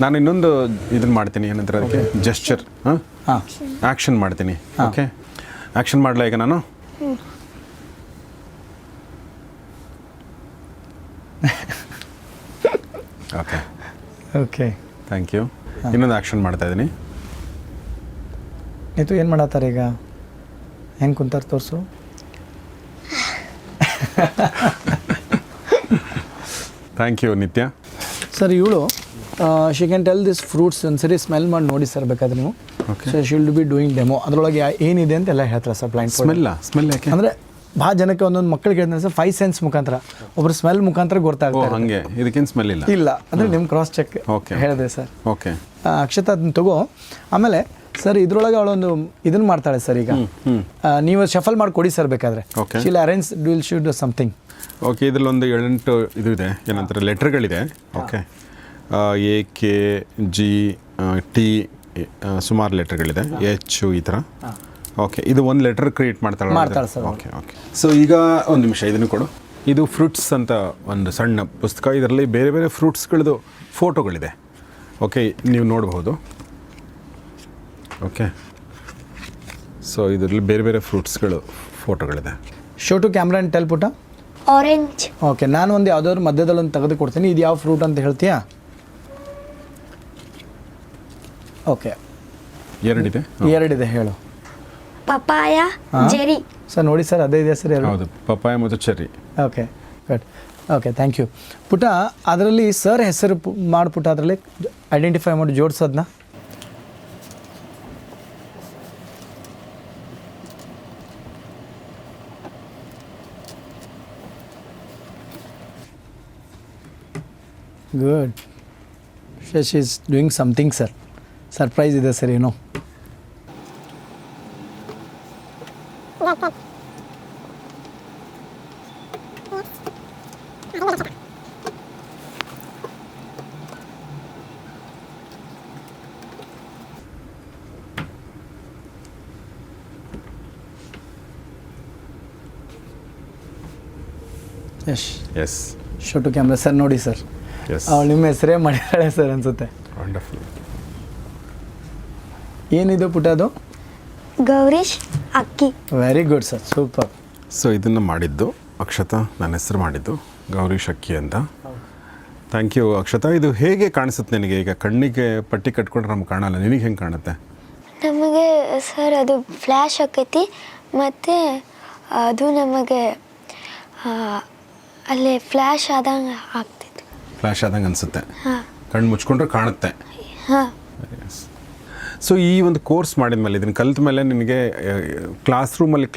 ನಾನು ಇನ್ನೊಂದು ಇದನ್ನು ಮಾಡ್ತೀನಿ, ಏನಂತಾರೆ ಅದಕ್ಕೆ, ಜೆಸ್ಚರ್. ಹಾಂ, ಆ್ಯಕ್ಷನ್ ಮಾಡ್ತೀನಿ. ಓಕೆ, ಆ್ಯಕ್ಷನ್ ಮಾಡಲ ಈಗ ನಾನು? Okay okay, thank you. ಇನ್ನೊಂದು ಆ್ಯಕ್ಷನ್ ಮಾಡ್ತಾ ಇದ್ದೀನಿ. ಇದು ಏನು ಮಾಡತ್ತಾರೆ ಈಗ? ಹೆಂಗೆ ಕುಂತಾರೆ ತೋರಿಸು. Thank you Nitya. ಸರ್ ಇವಳು she can tell this fruits ಒಂದ್ಸರಿ ಸ್ಮೆಲ್ ಮಾಡಿ ನೋಡಿ ಸರ್ ಬೇಕಾದ್ರೆ ನೀವು. So she will be doing demo. ಅದರೊಳಗೆ ಏನಿದೆ ಅಂತ ಎಲ್ಲ ಹೇಳ್ತಾರೆ ಸರ್. ಬ್ಲೈಂಡ್ ಸ್ಮೆಲ್ ಯಾಕೆ ಅಂದರೆ ಭಾಳ ಜನಕ್ಕೆ ಒಂದೊಂದು ಮಕ್ಕಳಿಗೆ ಹೇಳ್ತಾರೆ ಸರ್ 5 ಸೆನ್ಸ್ ಮುಖಾಂತರ, ಒಬ್ಬರು ಸ್ಮೆಲ್ ಮುಖಾಂತರ ಗೊತ್ತಾಗುತ್ತೆ. ಹಾಗೆ ಇದಕ್ಕೇನು ಸ್ಮೆಲ್ ಇಲ್ಲ ಅಂದರೆ ನಿಮ್ಮ ಕ್ರಾಸ್ ಚೆಕ್ ಹೇಳಿದೆ ಸರ್. ಓಕೆ, ಅಕ್ಷತಾ ಅದನ್ನ ತಗೋ. ಆಮೇಲೆ ಸರ್ ಇದ್ರೊಳಗೆ ಅವಳೊಂದು ಇದನ್ನು ಮಾಡ್ತಾಳೆ ಸರ್. ಈಗ ನೀವು ಶಫಲ್ ಮಾಡಿ ಕೊಡಿ ಸರ್ ಬೇಕಾದ್ರೆ. She'll arrange will should something. Okay, ಇದರಲ್ಲಿ ಒಂದು 8 ಇದು ಇದೆ, ಏನಂತಾರೆ ಲೆಟರ್ಗಳಿದೆ. Okay, A K G T ಸುಮಾರು ಲೆಟರ್ಗಳಿದೆ, ಎಚ್ ಈ ಥರ. ಓಕೆ, ಇದು ಒಂದು ಲೆಟರ್ ಕ್ರಿಯೇಟ್ ಮಾಡ್ತಾಳೆ ಸರ್. Okay okay. ಸೊ ಈಗ ಒಂದು ನಿಮಿಷ ಇದನ್ನು ಕೊಡು. ಇದು ಫ್ರೂಟ್ಸ್ ಅಂತ ಒಂದು ಸಣ್ಣ ಪುಸ್ತಕ. ಇದರಲ್ಲಿ ಬೇರೆ ಬೇರೆ ಫ್ರೂಟ್ಸ್ಗಳದ್ದು ಫೋಟೋಗಳಿದೆ. ಓಕೆ, ನೀವು ನೋಡ್ಬೋದು. ಓಕೆ, ಸೊ ಇದರಲ್ಲಿ ಬೇರೆ ಬೇರೆ ಫ್ರೂಟ್ಸ್ಗಳು ಫೋಟೋಗಳಿದೆ. Show to camera and tell ಪುಟ. ಆರೆಂಜ್. ಓಕೆ, ನಾನು ಒಂದು ಯಾವುದಾದ್ರು ಮಧ್ಯದಲ್ಲಿ ಒಂದು ತೆಗೆದು ಕೊಡ್ತೀನಿ. ಇದು ಯಾವ ಫ್ರೂಟ್ ಅಂತ ಹೇಳ್ತೀಯಾ? ಓಕೆ, ಎರಡಿದೆ ಹೇಳು. Papaya, cherry. ಸರ್ ನೋಡಿ ಸರ್, ಅದೇ ಇದೆ ಸರ್. ಹೌದು, ಪಪಾಯ ಮತ್ತು cherry. Okay, good. Okay, thank you ಪುಟ. ಅದರಲ್ಲಿ ಸರ್ ಹೆಸರು ಮಾಡಿಪುಟ, ಅದರಲ್ಲಿ ಐಡೆಂಟಿಫೈ ಮಾಡಿ ಜೋಡಿಸೋದನ್ನ. Good. She is doing something sir. Surprise ಇದೆ ಸರ್, ಏನೋ. Yes, show to camera sir. ನೋಡಿ ಸರ್, ಅವಳು ನಿಮ್ಮ ಹೆಸರೇ ಮಾಡಿದ್ದಾಳೆ ಸರ್ ಅನ್ಸುತ್ತೆ. ವಂಡರ್ಫುಲ್. ಏನಿದೆ ಪುಟ ಅದು? Gourish Akki. Very good sir, super. So ಇದನ್ನು ಮಾಡಿದ್ದು ಅಕ್ಷತಾ, ನನ್ನ ಹೆಸರು ಮಾಡಿದ್ದು ಗೌರೀಶ್ ಅಕ್ಕಿ ಅಂತ. Thank you Akshata. ಇದು ಹೇಗೆ ಕಾಣಿಸುತ್ತೆ ನಿನಗೆ? ಈಗ ಕಣ್ಣಿಗೆ ಪಟ್ಟಿ ಕಟ್ಕೊಂಡ್ರೆ ನಮ್ಗೆ ಕಾಣಲ್ಲ, ನಿನಗೆ ಹೆಂಗೆ ಕಾಣುತ್ತೆ? ನಮಗೆ ಸರ್ ಅದು ಫ್ಲ್ಯಾಶ್ ಆಕೈತಿ, ಮತ್ತು ಅದು ನಮಗೆ ಅಲ್ಲೇ ಫ್ಲ್ಯಾಶ್ ಆದಂಗೆ ಆಗ್ತಿತ್ತು. ಫ್ಲ್ಯಾಶ್ ಆದಂಗೆ ಅನಿಸುತ್ತೆ. ಹಾಂ, ಕಣ್ಣು ಮುಚ್ಕೊಂಡ್ರೆ ಕಾಣುತ್ತೆ. ಹಾಂ. ಸೊ ಈ ಒಂದು ಕೋರ್ಸ್ ಮಾಡಿದ ಮೇಲೆ, ಇದನ್ನು ಕಲಿತ ಮೇಲೆ ನಿನಗೆ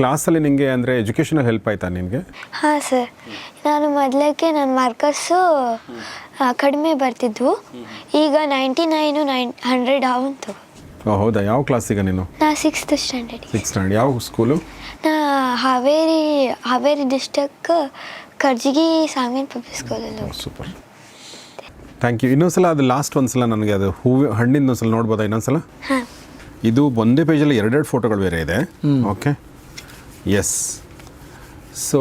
ಕ್ಲಾಸಲ್ಲಿ ನಿನಗೆ ಅಂದರೆ ಎಜುಕೇಷನಲ್ಲಿ ಹೆಲ್ಪ್ ಆಯ್ತಾ ನಿನಗೆ? ಹಾಂ ಸರ್. ನಾನು ಮೊದಲಕ್ಕೆ ನನ್ನ ಮಾರ್ಕರ್ಸು ಕಡಿಮೆ ಬರ್ತಿದ್ವು, ಈಗ 99 100 ಅವಂತು. ಹೌದಾ? ಯಾವ ಕ್ಲಾಸಿಗ ನೀನು? ನಾ 6th ಸ್ಟ್ಯಾಂಡರ್ಡ್. 6th standard. ಯಾವ ಸ್ಕೂಲು? ನಾ ಹಾವೇರಿ ಡಿಸ್ಟ್ರಿಕ್ ಕರ್ಜಿಗಿ ಸಾಂಗೇನ್ ಪಬ್ಲಿಕ್ ಸ್ಕೂಲಲ್ಲಿ. Super, thank you. ಇನ್ನೊಂದ್ಸಲ ಅದು ಲಾಸ್ಟ್ ಒಂದ್ಸಲ ನನಗೆ ಅದು ಹಣ್ಣಿಂದ ಒಂದ್ಸಲ ನೋಡ್ಬೋದಾ ಇನ್ನೊಂದ್ಸಲ? ಹಾಂ. ಇದು ಒಂದೇ ಪೇಜಲ್ಲಿ 2 ಫೋಟೋಗಳು ಬೇರೆ ಇದೆ. Okay, S. ಸೊ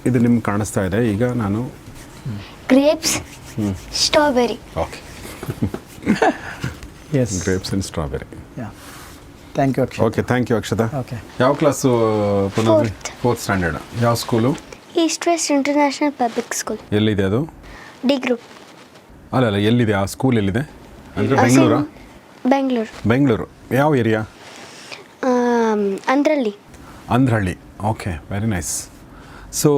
ಇದು ನಿಮ್ಗೆ ಕಾಣಿಸ್ತಾ ಇದೆ. ಈಗ ನಾನು grapes, strawberry. Okay, yes, grapes and strawberry. Thank you. Okay, thank you Akshata. Okay, ಯಾವ ಕ್ಲಾಸು? 4th standard. ಯಾವ school? East West International Public School ಎಲ್ಲಿದೆ ಅದು? ಡಿ ಗ್ರೂಪ್ ಅಲ್ಲ ಎಲ್ಲಿದೆ ಆ ಸ್ಕೂಲ್ ಎಲ್ಲಿದೆ? ಅಂದರೆ ಬೆಂಗಳೂರಾ? ಬೆಂಗಳೂರು ಬೆಂಗಳೂರು ಯಾವ ಏರಿಯಾ? ಅಂದ್ರಲ್ಲಿ Andrahalli. Okay, very nice. So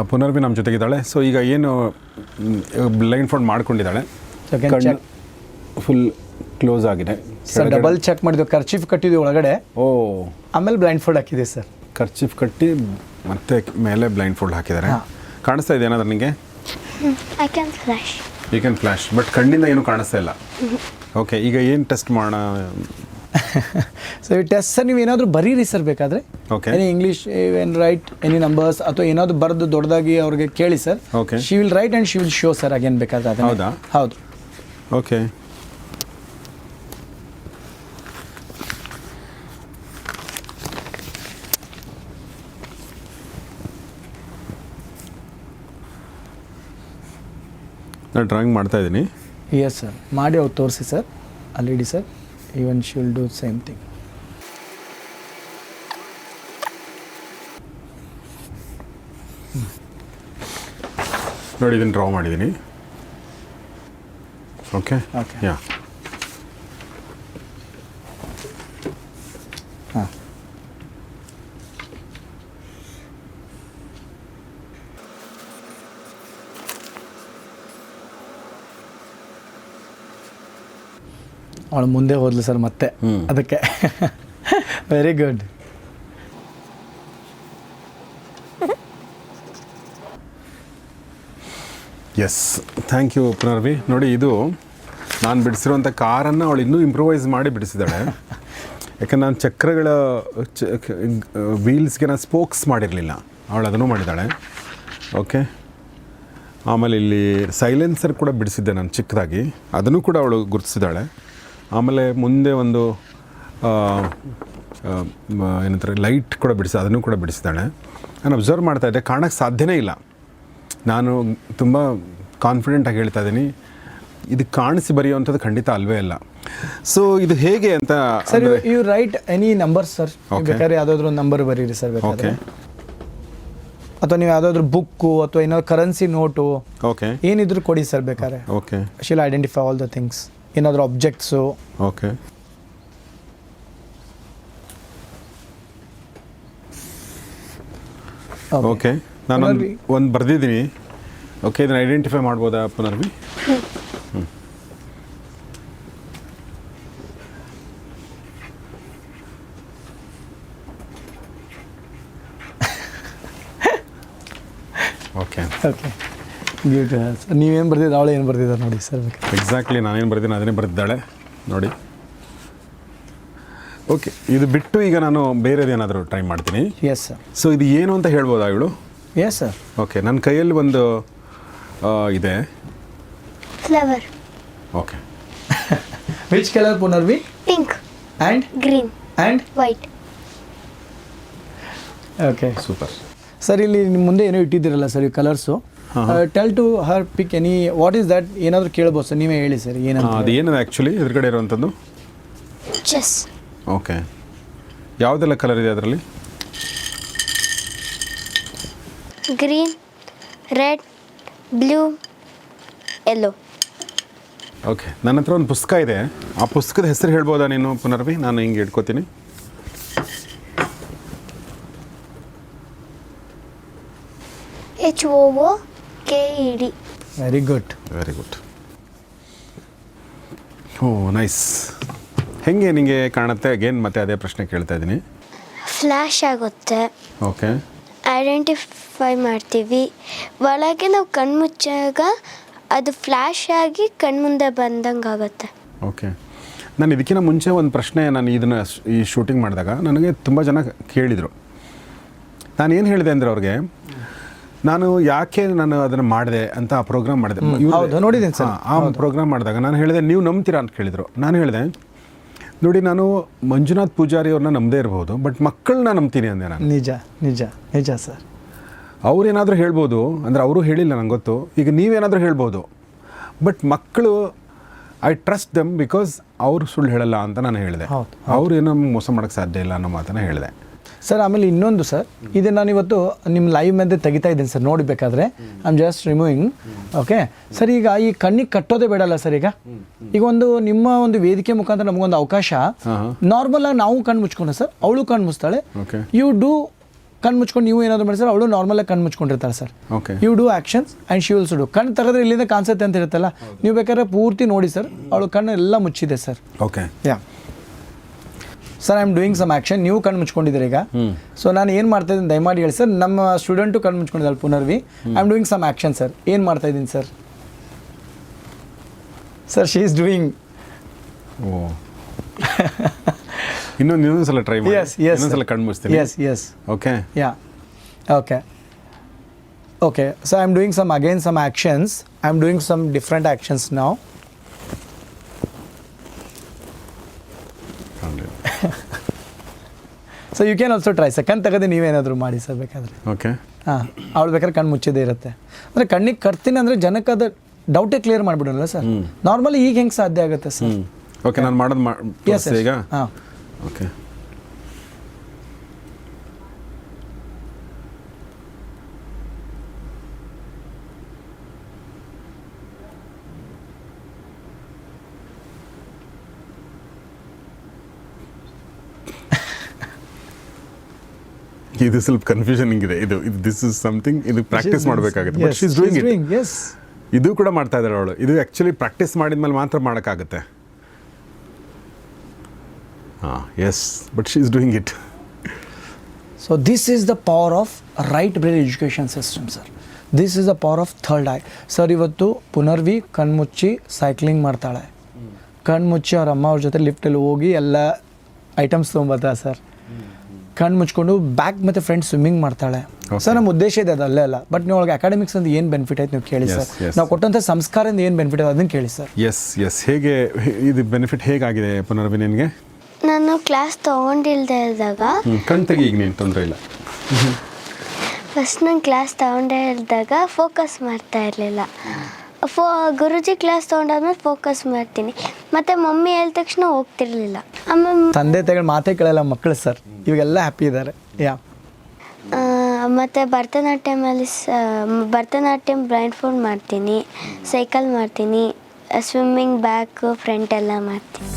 Punarvi ನಮ್ಮ ಜೊತೆಗಿದ್ದಾಳೆ. ಸೊ ಈಗ ಏನು ಬ್ಲೈಂಡ್ ಫೋಲ್ಡ್ ಮಾಡ್ಕೊಂಡಿದ್ದಾಳೆ, Second ಕಣ್ಣು check. ಫುಲ್ ಕ್ಲೋಸ್ ಆಗಿದೆ. ಸರ್ ಡಬಲ್ ಚೆಕ್ ಮಾಡಿದ್ವಿ, ಖರ್ಚೀಫ್ ಕಟ್ಟಿದ್ವಿ ಒಳಗಡೆ, ಓ, ಆಮೇಲೆ ಬ್ಲೈಂಡ್ ಫೋಲ್ಡ್ ಹಾಕಿದೆ ಸರ್. ಕರ್ಚಿಫ್ ಕಟ್ಟಿ ಮತ್ತೆ ಮೇಲೆ ಬ್ಲೈಂಡ್ ಫೋಲ್ಡ್ ಹಾಕಿದ್ದಾರೆ. ಹಾ. ಕಾಣಿಸ್ತಾ ಇದೆ ಏನಾದರೂ ನಿಮಗೆ? I can flash. You can flash, but ಕಣ್ಣಿಂದ ಏನೂ ಕಾಣಿಸ್ತಾ ಇಲ್ಲ. ಓಕೆ, ಈಗ ಏನು ಟೆಸ್ಟ್ ಮಾಡೋಣ? ಸೊ ಈ ಟೆಸ್ಟ್ ಸರ್ ನೀವು ಏನಾದರೂ ಬರೀರಿ ಸರ್ ಬೇಕಾದರೆ. Okay. ಎನಿ ಇಂಗ್ಲೀಷ್ ಏನ್ ರೈಟ್ ಎನಿ ನಂಬರ್ಸ್ ಅಥವಾ ಏನಾದರೂ ಬರೆದು ದೊಡ್ಡದಾಗಿ ಅವ್ರಿಗೆ ಕೇಳಿ sir. Okay. She will write and she will show sir again ಬೇಕಾದ್ರೆ ಅದನ್ನ. ಹೌದಾ? ಹೌದು. ಓಕೆ, ನಾನು ಡ್ರಾಯಿಂಗ್ ಮಾಡ್ತಾ ಇದ್ದೀನಿ. ಎಸ್ ಸರ್, ಮಾಡಿ ಅವ್ರು ತೋರಿಸಿ ಸರ್ ಅಲ್ಲಿಡಿ sir. Even she will do same thing. ನೋಡಿ, ಇದನ್ನು ಡ್ರಾ ಮಾಡಿದ್ದೀನಿ. Okay, Okay. ಯಾ. ಹಾಂ, ಅವಳು ಮುಂದೆ ಹೋದ್ಲು ಸರ್ ಮತ್ತೆ. ಅದಕ್ಕೆ very good. Yes, thank you Punarvi. ನೋಡಿ, ಇದು ನಾನು ಬಿಡಿಸಿರುವಂಥ ಕಾರನ್ನು ಅವಳು ಇನ್ನೂ ಇಂಪ್ರೂವೈಸ್ ಮಾಡಿ ಬಿಡಿಸಿದ್ದಾಳೆ. ಯಾಕಂದ್ರೆ ನಾನು ಚಕ್ರಗಳ ವೀಲ್ಸ್ಗೆ ನಾನು ಸ್ಪೋಕ್ಸ್ ಮಾಡಿರಲಿಲ್ಲ, ಅವಳು ಅದನ್ನು ಮಾಡಿದ್ದಾಳೆ. ಓಕೆ, ಆಮೇಲೆ ಇಲ್ಲಿ ಸೈಲೆನ್ಸರ್ ಕೂಡ ಬಿಡಿಸಿದ್ದೆ ನಾನು ಚಿಕ್ಕದಾಗಿ, ಅದನ್ನು ಕೂಡ ಅವಳು ಗುರುತಿಸಿದ್ದಾಳೆ. ಆಮೇಲೆ ಮುಂದೆ ಒಂದು ಏನಂತಾರೆ ಲೈಟ್ ಕೂಡ ಅದನ್ನು ಕೂಡ ಬಿಡಿಸಿದ್ದಾಳೆ. ನಾನು ಅಬ್ಸರ್ವ್ ಮಾಡ್ತಾಯಿದ್ದೆ, ಕಾಣೋಕ್ಕೆ ಸಾಧ್ಯನೇ ಇಲ್ಲ. ನಾನು ತುಂಬ ಕಾನ್ಫಿಡೆಂಟಾಗಿ ಹೇಳ್ತಾ ಇದ್ದೀನಿ, ಇದು ಕಾಣಿಸಿ ಬರೆಯುವಂಥದ್ದು ಖಂಡಿತ ಅಲ್ವೇ ಅಲ್ಲ. ಸೊ ಇದು ಹೇಗೆ ಅಂತ sir, you write any number sir. Okay. ಬೇಕಾದ್ರೆ ಯಾವುದಾದ್ರೂ ಒಂದು ನಂಬರ್ ಬರೀರಿ ಸರ್ ಬೇಕಾದ್ರೆ. ಓಕೆ, ಅಥವಾ ನೀವು ಯಾವುದಾದ್ರೂ ಬುಕ್ಕು ಅಥವಾ ಏನಾದ್ರು ಕರೆನ್ಸಿ ನೋಟು ಓಕೆ, ಏನಿದ್ರು ಕೊಡಿ ಸರ್ ಬೇಕಾದ್ರೆ. Okay, she'll identify all the things. ಏನಾದರೂ ಆಬ್ಜೆಕ್ಟ್ಸು. ಓಕೆ. ಓಕೆ, ನಾನು ಪುನರ್ವಿ. ಒಂದು ಬರೆದಿದ್ದೀನಿ. ಓಕೆ, ಇದನ್ನು ಐಡೆಂಟಿಫೈ ಮಾಡ್ಬೋದಾ ಪುನರ್ವಿ? Okay, okay, good. ನೀವೇನು ಬರ್ದಿದ್ದು, ಅವಳು ಏನು ಬರ್ದಿದ್ದಾರೆ ನೋಡಿ ಸರ್ ಬೇಕಾದ್ರೆ. ಎಕ್ಸಾಕ್ಟ್ಲಿ ನಾನೇನು ಬರ್ತೀನಿ ಅದನ್ನೇ ಬರೆದಿದ್ದಾಳೆ ನೋಡಿ. ಓಕೆ, ಇದು ಬಿಟ್ಟು ಈಗ ನಾನು ಬೇರೆದೇನಾದರೂ ಟ್ರೈ ಮಾಡ್ತೀನಿ. Yes sir. ಸೊ ಇದು ಏನು ಅಂತ ಹೇಳ್ಬೋದಾ ಇವಳು? S sir. ಓಕೆ, ನನ್ನ ಕೈಯಲ್ಲಿ ಒಂದು ಇದೆ. Flower. Okay, which colour Punarvi? Pink, and green, and white. Okay super. Sir, ಇಲ್ಲಿ ನಿಮ್ಮ ಮುಂದೆ ಏನೋ ಇಟ್ಟಿದ್ದೀರಲ್ಲ ಸರ್ ಈ colours. Tell to her pick any what is that, ಏನಾದರೂ ಕೇಳ್ಬೋದು ಸರ್, ನೀವೇ ಹೇಳಿ ಸರ್ ಏನಂತ. ಅದು ಏನದು ಆ್ಯಕ್ಚುಲಿ ಎದುರುಗಡೆ ಇರುವಂಥದ್ದು? ಚೆಸ್. ಓಕೆ, ಯಾವುದೆಲ್ಲ ಕಲರ್ ಇದೆ ಅದರಲ್ಲಿ? Green, red, blue, yellow. Okay, ನನ್ನ ಹತ್ರ ಒಂದು ಪುಸ್ತಕ ಇದೆ. ಆ ಪುಸ್ತಕದ ಹೆಸರು ಹೇಳ್ಬೋದಾ ನೀನು ಪುನರ್ವಿ? ನಾನು ಹಿಂಗೆ ಇಟ್ಕೋತೀನಿ. HOOKED. Very good. Very good. Oh, nice. ಹೆಂಗೆ ನಿಮಗೆ ಕಾಣುತ್ತೆ? ಅಗೇನ್ ಮತ್ತೆ ಅದೇ ಪ್ರಶ್ನೆ ಕೇಳ್ತಾ ಇದ್ದೀನಿ. ಫ್ಲ್ಯಾಶ್ ಆಗುತ್ತೆ, ಓಕೆ, ಐಡೆಂಟಿಫೈ ಮಾಡ್ತೀವಿ. ಒಳಗೆ ನಾವು ಕಣ್ಮುಚ್ಚಾಗ ಅದು ಫ್ಲ್ಯಾಶ್ ಆಗಿ ಕಣ್ಮುಂದೆ ಬಂದಂಗೆ ಆಗುತ್ತೆ. ಓಕೆ. ನಾನು ಇದಕ್ಕಿಂತ ಮುಂಚೆ ಒಂದು ಪ್ರಶ್ನೆ, ನಾನು ಇದನ್ನು ಈ ಶೂಟಿಂಗ್ ಮಾಡಿದಾಗ ನನಗೆ ತುಂಬ ಜನ ಕೇಳಿದರು. ನಾನು ಏನು ಹೇಳಿದೆ ಅಂದರೆ ಅವ್ರಿಗೆ, ನಾನು ಯಾಕೆ ನಾನು ಅದನ್ನು ಮಾಡಿದೆ ಅಂತ ಆ ಪ್ರೋಗ್ರಾಮ್ ಮಾಡಿದೆ. ಹೌದು, ನೋಡಿದ್ದೀನಿ ಸರ್. ಆ ಪ್ರೋಗ್ರಾಮ್ ಮಾಡಿದಾಗ ನಾನು ಹೇಳಿದೆ, ನೀವು ನಂಬ್ತೀರಾ ಅಂತ ಕೇಳಿದರು. ನಾನು ಹೇಳಿದೆ, ನೋಡಿ, ನಾನು ಮಂಜುನಾಥ್ ಪೂಜಾರಿ ಅವ್ರನ್ನ ನಂಬದೇ ಇರ್ಬೋದು, ಬಟ್ ಮಕ್ಕಳನ್ನ ನಂಬ್ತೀನಿ ಅಂದೆ ನಾನು. ನಿಜ ನಿಜ ನಿಜ ಸರ್. ಅವ್ರೇನಾದರೂ ಹೇಳ್ಬೋದು, ಅಂದರೆ ಅವರು ಹೇಳಿಲ್ಲ ನಂಗೆ ಗೊತ್ತು. ಈಗ ನೀವೇನಾದರೂ ಹೇಳ್ಬೋದು, ಬಟ್ ಮಕ್ಕಳು ಐ ಟ್ರಸ್ಟ್ ದೆಮ್ ಬಿಕಾಸ್ ಅವರು ಸುಳ್ಳು ಹೇಳಲ್ಲ ಅಂತ ನಾನು ಹೇಳಿದೆ. ಹೌದು, ಅವ್ರು ಏನೋ ಮೋಸ ಮಾಡೋಕ್ಕೆ ಸಾಧ್ಯ ಇಲ್ಲ ಅನ್ನೋ ಮಾತನ್ನು ಹೇಳಿದೆ. ಸರ್ ಆಮೇಲೆ ಇನ್ನೊಂದು ಸರ್ ಇದು ನಾನು ಇವತ್ತು ನಿಮ್ಮ ಲೈವ್ ಮೇಲೆ ತೆಗಿತಾ ಇದ್ದೀನಿ ಸರ್ ನೋಡಬೇಕಾದ್ರೆ I am just removing okay sir. ಈಗ ಈ ಕಣ್ಣಿಗೆ ಕಟ್ಟೋದೇ ಬೇಡಲ್ಲ ಸರ್. ಈಗ ಒಂದು ನಿಮ್ಮ ಒಂದು ವೇದಿಕೆ ಮುಖಾಂತರ ನಮಗೊಂದು ಅವಕಾಶ, ನಾರ್ಮಲ್ ಆಗಿ ನಾವು ಕಣ್ಣು ಮುಚ್ಕೊಂಡೆ ಸರ್, ಅವಳು ಕಣ್ಣು ಮುಚ್ತಾಳೆ, ಯು ಡೂ ಕಣ್ಣು ಮುಚ್ಕೊಂಡು ನೀವು ಏನಾದ್ರು ಮಾಡಿ ಸರ್, ಅವಳು ನಾರ್ಮಲ್ ಆಗಿ ಕಣ್ಣು ಮುಚ್ಕೊಂಡಿರ್ತಾಳೆ sir. You do actions and she wills do. ಕಣ್ಣು ತೆಗೆದ್ರೆ ಇಲ್ಲಿಂದ ಕಾಣಿಸುತ್ತೆ ಅಂತ ಇರುತ್ತಲ್ಲ, ನೀವು ಬೇಕಾದ್ರೆ ಪೂರ್ತಿ ನೋಡಿ ಸರ್, ಅವಳು ಕಣ್ಣು ಎಲ್ಲ ಮುಚ್ಚಿದೆ sir. Okay yeah sir, I am doing some action. ನೀವು ಕಣ್ಣು ಮುಚ್ಕೊಂಡಿದ್ದೀರಿ ಈಗ. ಸೊ ನಾನು ಏನು ಮಾಡ್ತಾ ಇದ್ದೀನಿ ದಯಮಾಡಿ ಹೇಳಿ ಸರ್. ನಮ್ಮ ಸ್ಟೂಡೆಂಟು ಕಣ್ಣು ಮುಚ್ಕೊಂಡಿದ್ದಾಳೆ Punarvi. I am doing some action sir. ಏನು ಮಾಡ್ತಾ ಇದ್ದೀನಿ sir? Sir she is doing. Oh ಇನ್ನೊಂದ್ಸಲ ಟ್ರೈ ಮಾಡಿ. ಇನ್ನೊಂದ್ಸಲ ಕಣ್ಣು ಮುಚ್ತೀನಿ. Yes okay yeah okay okay. So I am doing some again some actions. I am doing some different actions ನಾವು. So you can also try sir. ಕಣ್ಣು ತೆಗೆದು ನೀವೇನಾದರೂ ಮಾಡಿ ಸರ್ ಬೇಕಾದರೆ. ಓಕೆ ಹಾಂ, ಅವಳು ಬೇಕಾದ್ರೆ ಕಣ್ಣು ಮುಚ್ಚಿದೇ ಇರುತ್ತೆ. ಅಂದರೆ ಕಣ್ಣಿಗೆ ಕಟ್ತೀನಿ ಅಂದರೆ ಜನಕ್ಕೆ ಅದು ಡೌಟೇ ಕ್ಲಿಯರ್ ಮಾಡಿಬಿಡೋಲ್ಲ ಸರ್. ನಾರ್ಮಲಿ ಈಗ ಹೆಂಗೆ ಸಾಧ್ಯ ಆಗುತ್ತೆ ಸರ್? ಓಕೆ, ನಾನು ಮಾಡೋದು ಎಸ್ ಈಗ. ಹಾಂ ಓಕೆ ಇದು ಸ್ವಲ್ಪ ಕನ್ಫ್ಯೂಷನಿಂಗ್ ಇದೆ. ಇದು ದಿಸ್ ಇಸ್ ಸಮಥಿಂಗ್, ಇದು ಪ್ರಾಕ್ಟೀಸ್ ಮಾಡಬೇಕಾಗುತ್ತೆ. But she is doing it. Yes, ಇದು ಕೂಡ ಮಾಡ್ತಾ ಇದ್ದಾಳೆ ಅವಳು. ಇದು ಆ್ಯಕ್ಚುಲಿ ಪ್ರಾಕ್ಟೀಸ್ ಮಾಡಿದ್ಮೇಲೆ ಮಾತ್ರ ಮಾಡೋಕ್ಕಾಗುತ್ತೆ. ಹಾಂ yes, but she is doing it. So this is the power of right brain education system sir. This is the power of third eye sir. ಇವತ್ತು ಪುನರ್ವಿ ಕಣ್ಮುಚ್ಚಿ ಸೈಕ್ಲಿಂಗ್ ಮಾಡ್ತಾಳೆ. ಕಣ್ಮುಚ್ಚಿ ಅವ್ರ ಅಮ್ಮ ಅವ್ರ ಜೊತೆ ಲಿಫ್ಟಲ್ಲಿ ಹೋಗಿ ಎಲ್ಲ ಐಟಮ್ಸ್ ತೊಗೊಂಬರ್ತಾಳೆ ಸರ್. ಕಣ್ಣು ಮುಚ್ಕೊಂಡು ಬ್ಯಾಕ್ ಮತ್ತು ಫ್ರಂಟ್ ಸ್ವಿಮ್ಮಿಂಗ್ ಮಾಡ್ತಾಳೆ ಸರ್. ನಮ್ಮ ಉದ್ದೇಶ ಇದೆ ಅದು ಅಲ್ಲೇ ಅಲ್ಲ. ಬಟ್ ನೀವು ಒಳಗೆ ಅಕಾಡೆಮಿಕ್ಸ್ ಅಂತ ಏನು ಬೆನಿಫಿಟ್ ಆಯ್ತು ನೀವು ಕೇಳಿ ಸರ್. ನಾವು ಕೊಟ್ಟಂಥ ಸಂಸ್ಕಾರದಿಂದ ಏನು ಬೆನಿಫಿಟ್ ಆಯ್ತು ಅದನ್ನು ಕೇಳಿ ಸರ್. ಎಸ್, ಹೇಗೆ ಇದು ಬೆನಿಫಿಟ್ ಹೇಗಾಗಿದೆ ಪುನರ್ವಿ ನಿನಗೆ? ನಾನು ಕ್ಲಾಸ್ ತೊಗೊಂಡಿಲ್ದೇ ಇದ್ದಾಗ ಕಣ್ ತೆಗಿ, ಈಗ ನೀನು ತೊಂದರೆ ಇಲ್ಲ. ಫಸ್ಟ್ ನಾನು ಕ್ಲಾಸ್ ತೊಗೊಂಡೇ ಇದ್ದಾಗ ಫೋಕಸ್ ಮಾಡ್ತಾ ಇರಲಿಲ್ಲ. ಗುರುಜಿ ಕ್ಲಾಸ್ ತೊಗೊಂಡಾದ್ಮೇಲೆ ಫೋಕಸ್ ಮಾಡ್ತೀನಿ. ಮತ್ತು ಮಮ್ಮಿ ಹೇಳಿದ ತಕ್ಷಣ ಹೋಗ್ತಿರ್ಲಿಲ್ಲ. ಆಮೇಲೆ ತಂದೆ ತಾಯಿಗಳು ಮಾತೇ ಕೇಳಲ್ಲ ಮಕ್ಕಳು ಸರ್. ಇವಾಗೆಲ್ಲ ಹ್ಯಾಪಿ ಇದ್ದಾರೆ. ಯಾ ಮತ್ತು ಭರತನಾಟ್ಯಂ ಬ್ಲೈಂಡ್ ಫೋಲ್ಡ್ ಮಾಡ್ತೀನಿ, ಸೈಕಲ್ ಮಾಡ್ತೀನಿ, ಸ್ವಿಮ್ಮಿಂಗ್ ಬ್ಯಾಕ್ ಫ್ರಂಟ್ ಎಲ್ಲ ಮಾಡ್ತೀನಿ.